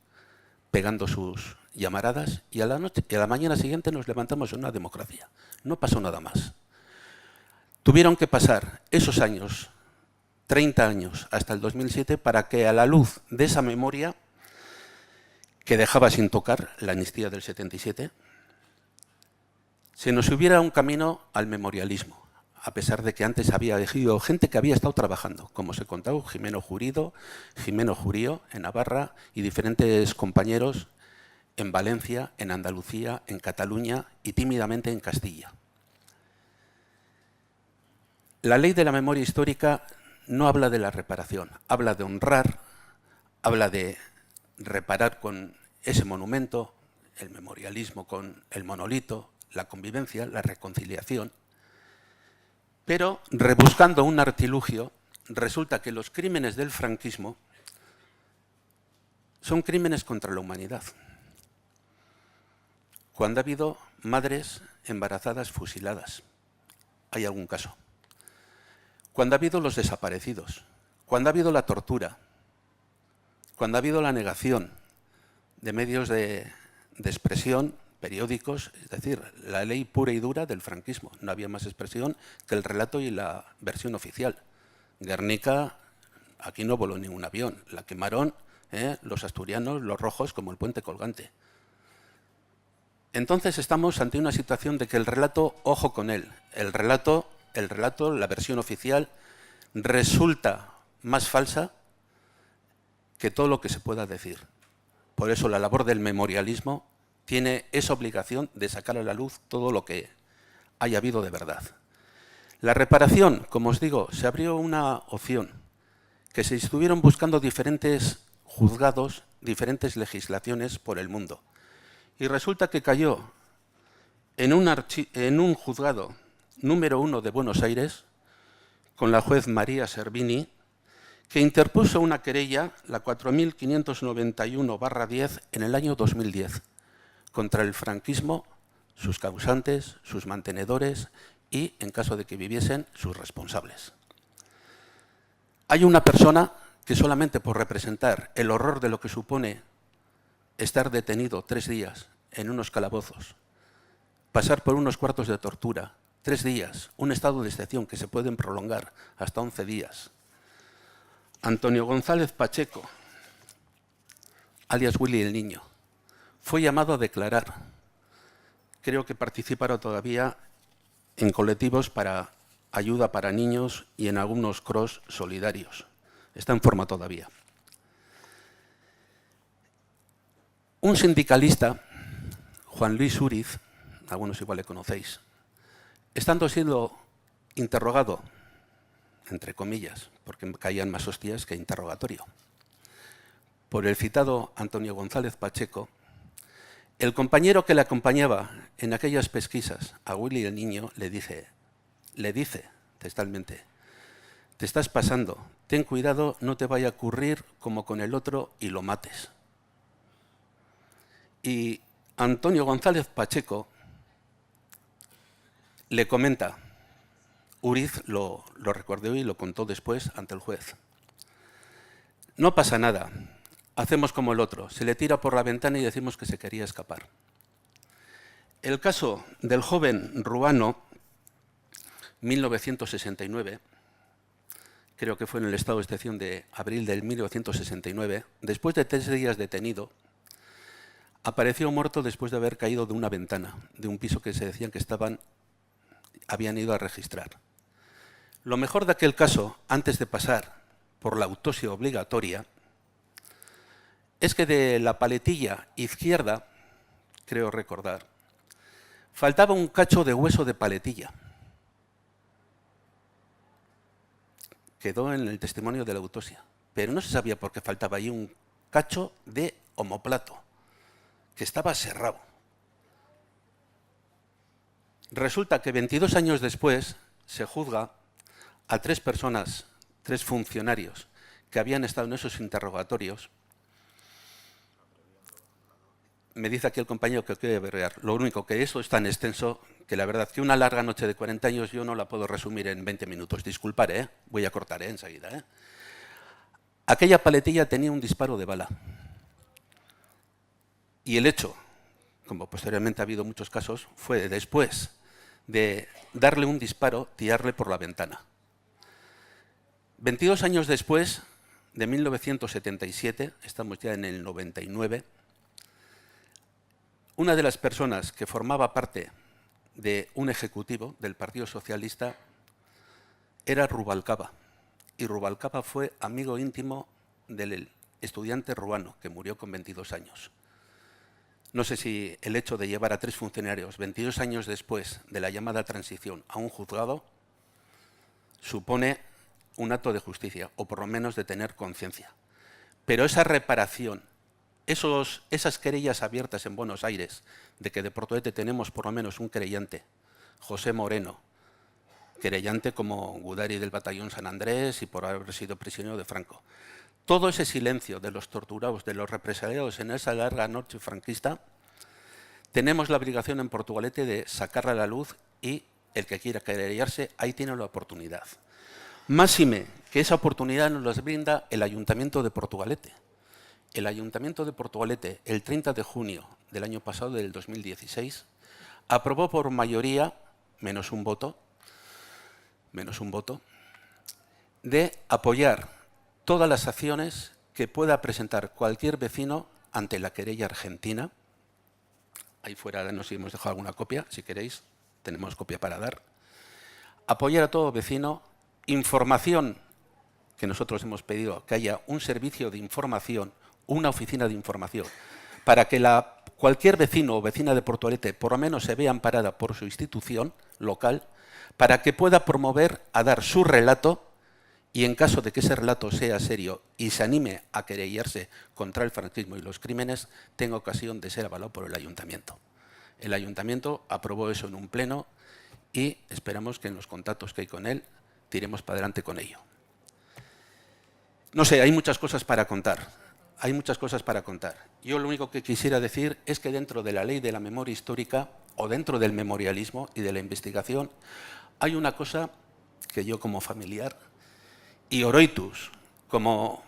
pegando sus llamaradas, y a la mañana siguiente nos levantamos en una democracia. No pasó nada más. Tuvieron que pasar esos años, 30 años, hasta el 2007, para que a la luz de esa memoria, que dejaba sin tocar la amnistía del 77, se nos hubiera un camino al memorialismo, a pesar de que antes había elegido gente que había estado trabajando, como se contó, Jimeno Jurío en Navarra y diferentes compañeros en Valencia, en Andalucía, en Cataluña y tímidamente en Castilla. La ley de la memoria histórica no habla de la reparación, habla de honrar, habla de reparar con ese monumento, el memorialismo con el monolito, la convivencia, la reconciliación. Pero, rebuscando un artilugio, resulta que los crímenes del franquismo son crímenes contra la humanidad. cuando ha habido madres embarazadas fusiladas. Hay algún caso. Cuando ha habido los desaparecidos, cuando ha habido la tortura, cuando ha habido la negación de medios de expresión, periódicos, es decir, la ley pura y dura del franquismo. No había más expresión que el relato y la versión oficial. Guernica, aquí no voló ningún avión, la quemaron los asturianos, los rojos, como el puente colgante. Entonces estamos ante una situación de que el relato, ojo con él, el relato, la versión oficial, resulta más falsa que todo lo que se pueda decir. Por eso la labor del memorialismo tiene esa obligación de sacar a la luz todo lo que haya habido de verdad. La reparación, como os digo, se abrió una opción, que se estuvieron buscando diferentes juzgados, diferentes legislaciones por el mundo. Y resulta que cayó en un juzgado número 1 de Buenos Aires, con la juez María Servini, que interpuso una querella, la 4591/10, en el año 2010, contra el franquismo, sus causantes, sus mantenedores y, en caso de que viviesen, sus responsables. Hay una persona que solamente por representar el horror de lo que supone estar detenido 3 días en unos calabozos, pasar por unos cuartos de tortura, 3 días, un estado de excepción que se pueden prolongar hasta 11 días. Antonio González Pacheco, alias Willy el Niño, fue llamado a declarar. Creo que participaron todavía en colectivos para ayuda para niños y en algunos cross solidarios. Está en forma todavía. Un sindicalista, Juan Luis Uriz, algunos igual le conocéis, estando siendo interrogado, entre comillas, porque caían más hostias que interrogatorio, por el citado Antonio González Pacheco, el compañero que le acompañaba en aquellas pesquisas, a Willy el Niño, le dice textualmente: te estás pasando, ten cuidado, no te vaya a ocurrir como con el otro y lo mates. Y Antonio González Pacheco le comenta, Uriz lo recordó y lo contó después ante el juez: no pasa nada, hacemos como el otro, se le tira por la ventana y decimos que se quería escapar. El caso del joven Ruano, 1969, creo que fue en el estado de excepción de abril de 1969, después de 3 días detenido, apareció muerto después de haber caído de una ventana, de un piso que se decían que habían ido a registrar. Lo mejor de aquel caso, antes de pasar por la autopsia obligatoria, es que de la paletilla izquierda, creo recordar, faltaba un cacho de hueso de paletilla. Quedó en el testimonio de la autopsia, pero no se sabía por qué faltaba ahí un cacho de omóplato, que estaba cerrado. Resulta que 22 años después se juzga a 3 personas, 3 funcionarios que habían estado en esos interrogatorios. Me dice aquí el compañero que quiere berrear. Lo único que eso es tan extenso que la verdad que una larga noche de 40 años yo no la puedo resumir en 20 minutos. Disculpad, voy a cortar enseguida. Aquella paletilla tenía un disparo de bala. Y el hecho, como posteriormente ha habido muchos casos, fue después de darle un disparo, tirarle por la ventana. 22 años después, de 1977, estamos ya en el 99, una de las personas que formaba parte de un ejecutivo del Partido Socialista era Rubalcaba. Y Rubalcaba fue amigo íntimo del estudiante Ruano, que murió con 22 años. No sé si el hecho de llevar a 3 funcionarios 22 años después de la llamada transición a un juzgado supone un acto de justicia, o por lo menos de tener conciencia. Pero esa reparación, esas querellas abiertas en Buenos Aires, de que de Portugalete tenemos por lo menos un querellante, José Moreno, querellante como Gudari del Batallón San Andrés y por haber sido prisionero de Franco. Todo ese silencio de los torturados, de los represaliados en esa larga noche franquista, tenemos la obligación en Portugalete de sacarla a la luz y el que quiera querellarse, ahí tiene la oportunidad. Máxime que esa oportunidad nos la brinda el Ayuntamiento de Portugalete. El Ayuntamiento de Portugalete, el 30 de junio del año pasado, del 2016, aprobó por mayoría, menos un voto, de apoyar todas las acciones que pueda presentar cualquier vecino ante la querella argentina. Ahí fuera nos hemos dejado alguna copia, si queréis, tenemos copia para dar. Apoyar a todo vecino, información, que nosotros hemos pedido que haya un servicio de información, una oficina de información, para que cualquier vecino o vecina de Portugalete por lo menos se vea amparada por su institución local, para que pueda promover a dar su relato y en caso de que ese relato sea serio y se anime a querellarse contra el franquismo y los crímenes, tenga ocasión de ser avalado por el Ayuntamiento. El Ayuntamiento aprobó eso en un pleno y esperamos que en los contactos que hay con él tiremos para adelante con ello. No sé, hay muchas cosas para contar. Hay muchas cosas para contar. Yo lo único que quisiera decir es que dentro de la ley de la memoria histórica o dentro del memorialismo y de la investigación hay una cosa que yo como familiar y Oroitus, como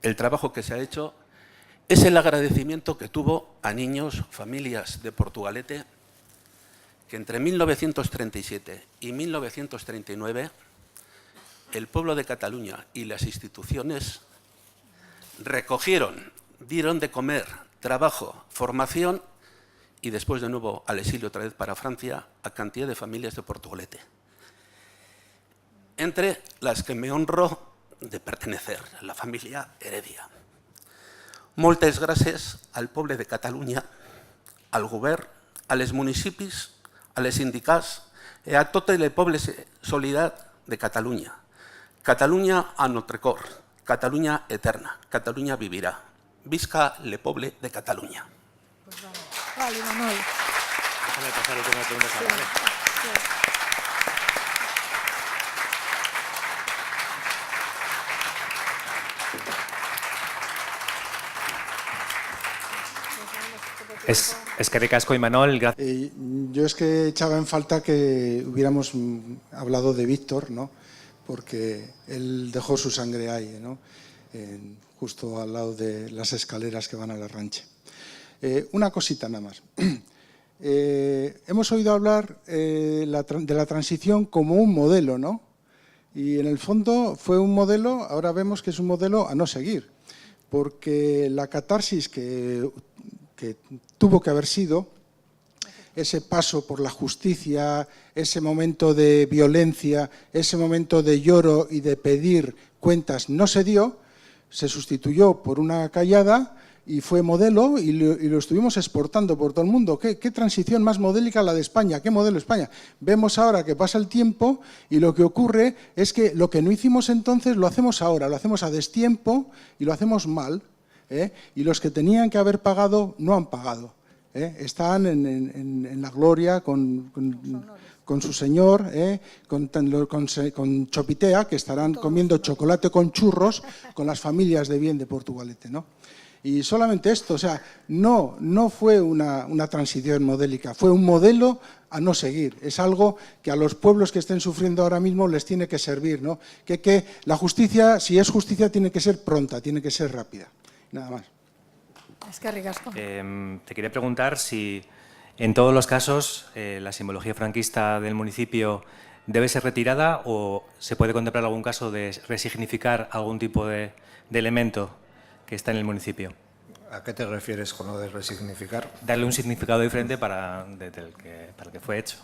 el trabajo que se ha hecho, es el agradecimiento que tuvo a niños, familias de Portugalete, que entre 1937 y 1939 el pueblo de Cataluña y las instituciones recogieron, dieron de comer, trabajo, formación y después de nuevo al exilio otra vez para Francia a cantidad de familias de Portugalete. Entre las que me honro de pertenecer, la familia Heredia. Moltes gràcies al poble de Catalunya, al govern, a les municipis, a les sindicats i a tot el poble solidat de Catalunya. Catalunya a notre cor, Catalunya eterna, Catalunya vivirà. Visca el poble de Catalunya. Pues vale, Manuel. Déjame pasar últimas preguntas a Manuel. Es que ricasco, Imanol. Yo es que echaba en falta que hubiéramos hablado de Víctor, ¿no? Porque él dejó su sangre ahí, ¿no? Justo al lado de las escaleras que van a la rancha. Una cosita nada más. Hemos oído hablar de la transición como un modelo, ¿no? Y en el fondo fue un modelo, ahora vemos que es un modelo a no seguir, porque la catarsis que tuvo que haber sido ese paso por la justicia, ese momento de violencia, ese momento de lloro y de pedir cuentas no se dio, se sustituyó por una callada y fue modelo y lo estuvimos exportando por todo el mundo. ¿Qué transición más modélica la de España? ¿Qué modelo España? Vemos ahora que pasa el tiempo y lo que ocurre es que lo que no hicimos entonces lo hacemos ahora, lo hacemos a destiempo y lo hacemos mal. Y los que tenían que haber pagado no han pagado. Están en la gloria con su señor, con Chopitea, que estarán comiendo chocolate con churros con las familias de bien de Portugalete, ¿no? Y solamente esto, o sea, no fue una transición modélica, fue un modelo a no seguir. Es algo que a los pueblos que estén sufriendo ahora mismo les tiene que servir, ¿no? Que la justicia, si es justicia, tiene que ser pronta, tiene que ser rápida. Nada más. Es que ricasco. Te quería preguntar si en todos los casos la simbología franquista del municipio debe ser retirada o se puede contemplar algún caso de resignificar algún tipo de elemento que está en el municipio. ¿A qué te refieres con lo de resignificar? Darle un significado diferente para el que fue hecho.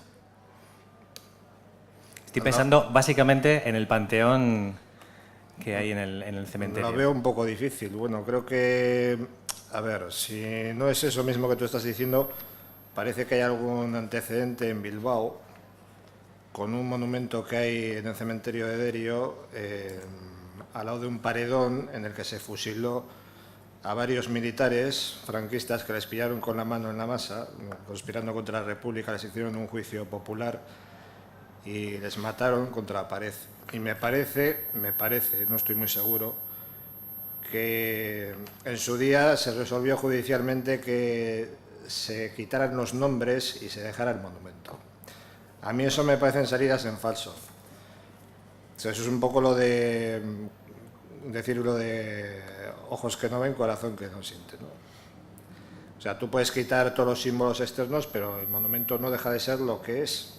Estoy pensando básicamente en el panteón que hay en el cementerio. Lo veo un poco difícil. Bueno, creo que, a ver, si no es eso mismo que tú estás diciendo, parece que hay algún antecedente en Bilbao con un monumento que hay en el cementerio de Derio al lado de un paredón en el que se fusiló a varios militares franquistas que les pillaron con la mano en la masa, conspirando contra la República, les hicieron un juicio popular y les mataron contra la pared. Y me parece, no estoy muy seguro, que en su día se resolvió judicialmente que se quitaran los nombres y se dejara el monumento. A mí eso me parecen salidas en falso. O sea, eso es un poco lo de decir lo de ojos que no ven, corazón que no siente, ¿no? O sea, tú puedes quitar todos los símbolos externos, pero el monumento no deja de ser lo que es.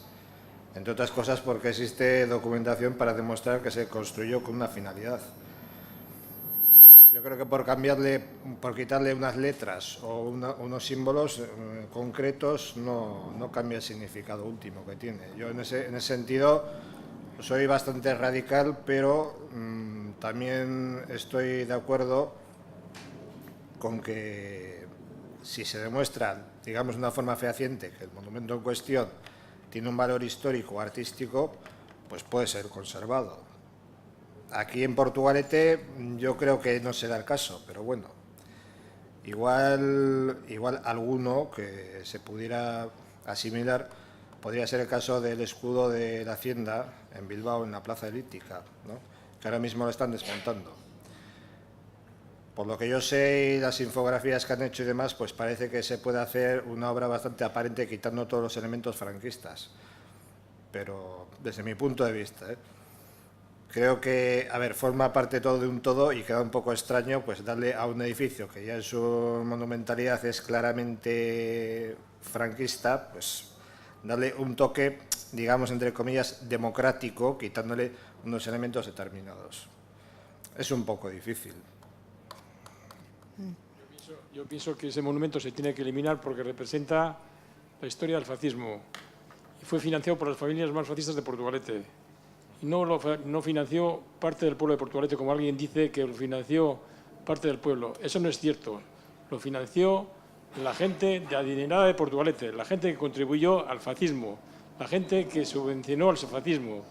Entre otras cosas porque existe documentación para demostrar que se construyó con una finalidad. Yo creo que por quitarle unas letras o unos símbolos concretos no cambia el significado último que tiene. Yo en ese sentido soy bastante radical, pero también estoy de acuerdo con que si se demuestra, digamos, de una forma fehaciente que el monumento en cuestión tiene un valor histórico o artístico, pues puede ser conservado. Aquí en Portugalete yo creo que no se da el caso, pero bueno, igual alguno que se pudiera asimilar podría ser el caso del escudo de la Hacienda en Bilbao, en la Plaza Elíptica, ¿no? Que ahora mismo lo están desmontando. Por lo que yo sé y las infografías que han hecho y demás, pues parece que se puede hacer una obra bastante aparente quitando todos los elementos franquistas. Pero desde mi punto de vista, creo que, a ver, forma parte todo de un todo y queda un poco extraño pues darle a un edificio que ya en su monumentalidad es claramente franquista, pues darle un toque, digamos, entre comillas, democrático, quitándole unos elementos determinados. Es un poco difícil. Yo pienso que ese monumento se tiene que eliminar porque representa la historia del fascismo y fue financiado por las familias más fascistas de Portugalete. Y no financió parte del pueblo de Portugalete, como alguien dice que lo financió parte del pueblo. Eso no es cierto. Lo financió la gente de adinerada de Portugalete, la gente que contribuyó al fascismo, la gente que subvencionó al fascismo.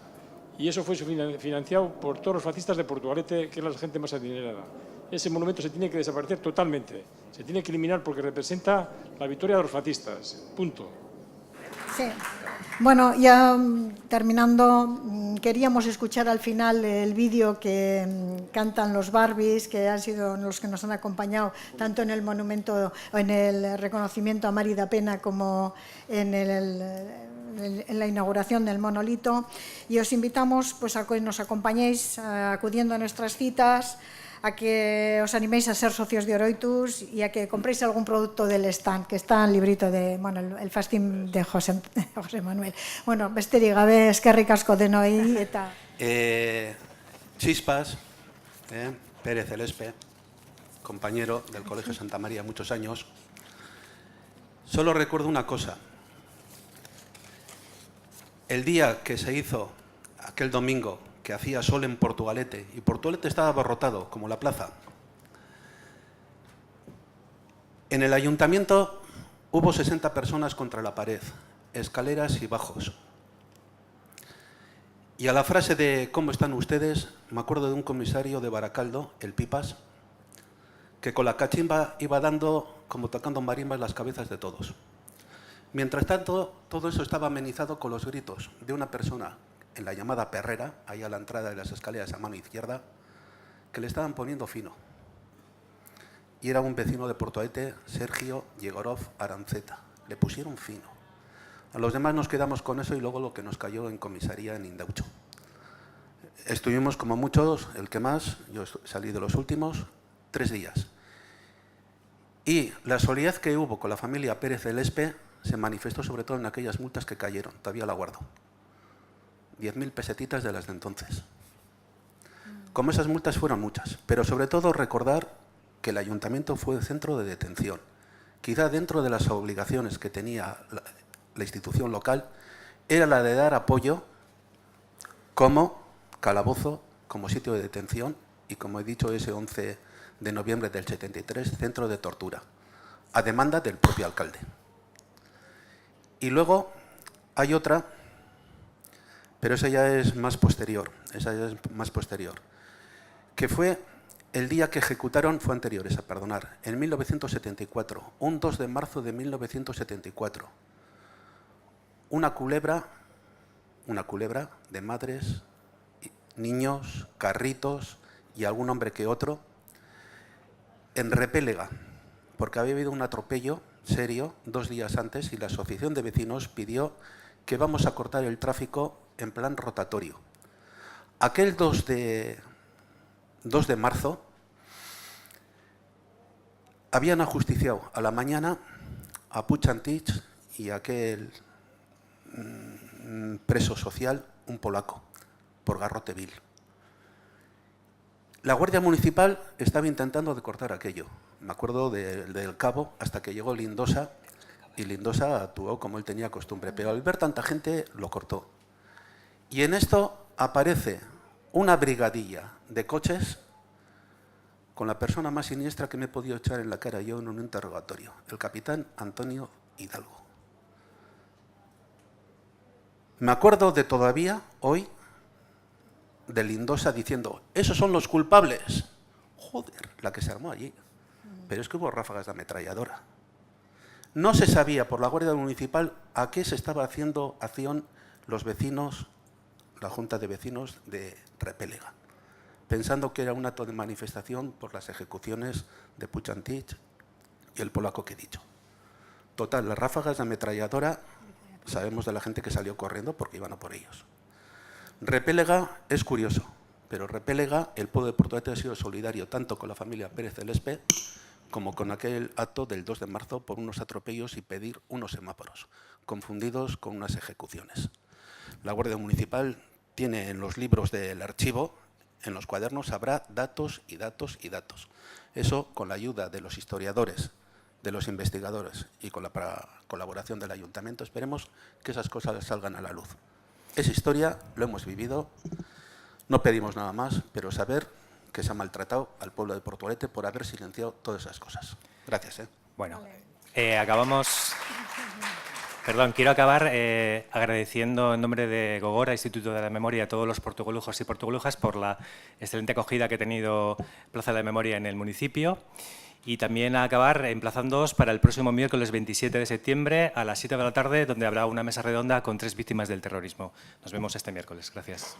Y eso fue financiado por todos los fascistas de Portugalete, que es la gente más adinerada. Ese monumento se tiene que desaparecer totalmente. Se tiene que eliminar porque representa la victoria de los fascistas. Punto. Sí. Bueno, ya terminando, queríamos escuchar al final el vídeo que cantan los Barbies, que han sido los que nos han acompañado tanto en el monumento, en el reconocimiento a Mari da Pena como en la inauguración del monolito. Y os invitamos pues, a que nos acompañéis acudiendo a nuestras citas, a que os animéis a ser socios de Oroitus y a que compréis algún producto del stand, que está el librito de, bueno, el fasting de José Manuel. Bueno, besterik gabe, eskerrik asko denoi eta... Chispas, Pérez Elespe, compañero del Colegio Santa María muchos años. Solo recuerdo una cosa. El día que se hizo, aquel domingo, que hacía sol en Portugalete, y Portugalete estaba abarrotado, como la plaza. En el ayuntamiento hubo 60 personas contra la pared, escaleras y bajos. Y a la frase de ¿cómo están ustedes?, me acuerdo de un comisario de Baracaldo, el Pipas, que con la cachimba iba dando, como tocando marimbas, las cabezas de todos. Mientras tanto, todo eso estaba amenizado con los gritos de una persona en la llamada Perrera, ahí a la entrada de las escaleras a mano izquierda, que le estaban poniendo fino. Y era un vecino de Portugalete, Sergio Yegorov Aranceta. Le pusieron fino. A los demás nos quedamos con eso y luego lo que nos cayó en comisaría en Indaucho. Estuvimos como muchos, el que más, yo salí de los últimos, 3 días. Y la solidaridad que hubo con la familia Pérez Elespe se manifestó sobre todo en aquellas multas que cayeron, todavía la guardo. 10.000 pesetitas de las de entonces. Como esas multas fueron muchas, pero sobre todo recordar que el ayuntamiento fue el centro de detención. Quizá dentro de las obligaciones que tenía la institución local era la de dar apoyo como calabozo, como sitio de detención y, como he dicho, ese 11 de noviembre del 73, centro de tortura, a demanda del propio alcalde. Y luego hay otra, pero esa ya es más posterior, que fue el día que ejecutaron, fue anterior esa, perdonar, en 1974, un 2 de marzo de 1974, una culebra de madres, niños, carritos y algún hombre que otro, en Repélega, porque había habido un atropello serio 2 días antes y la asociación de vecinos pidió que vamos a cortar el tráfico en plan rotatorio. Aquel 2 de marzo habían ajusticiado a la mañana a Puig Antich y a aquel preso social, un polaco, por garrote vil. La Guardia Municipal estaba intentando de cortar aquello. Me acuerdo del cabo hasta que llegó Lindosa y Lindosa actuó como él tenía costumbre. Pero al ver tanta gente, lo cortó. Y en esto aparece una brigadilla de coches con la persona más siniestra que me he podido echar en la cara yo en un interrogatorio, el capitán Antonio Hidalgo. Me acuerdo de todavía, hoy, de Lindosa diciendo, esos son los culpables. Joder, la que se armó allí. Pero es que hubo ráfagas de ametralladora. No se sabía por la Guardia Municipal a qué se estaba haciendo acción los vecinos, la Junta de Vecinos de Repélega, pensando que era un acto de manifestación por las ejecuciones de Puig Antich y el polaco que he dicho. Total, las ráfagas de ametralladora, sabemos de la gente que salió corriendo porque iban a por ellos. Repélega es curioso, pero Repélega, el pueblo de Portugalete ha sido solidario tanto con la familia Pérez Celeste como con aquel acto del 2 de marzo por unos atropellos y pedir unos semáforos, confundidos con unas ejecuciones. La Guardia Municipal tiene en los libros del archivo, en los cuadernos, habrá datos y datos y datos. Eso, con la ayuda de los historiadores, de los investigadores y con la colaboración del Ayuntamiento, esperemos que esas cosas salgan a la luz. Esa historia lo hemos vivido, no pedimos nada más, pero saber que se ha maltratado al pueblo de Portugalete por haber silenciado todas esas cosas. Gracias. Bueno, acabamos... Perdón, quiero acabar agradeciendo en nombre de Gogora, Instituto de la Memoria, a todos los portugalujos y portugalujas por la excelente acogida que ha tenido Plaza de la Memoria en el municipio. Y también a acabar emplazándoos para el próximo miércoles 27 de septiembre a las 7 de la tarde, donde habrá una mesa redonda con 3 víctimas del terrorismo. Nos vemos este miércoles. Gracias.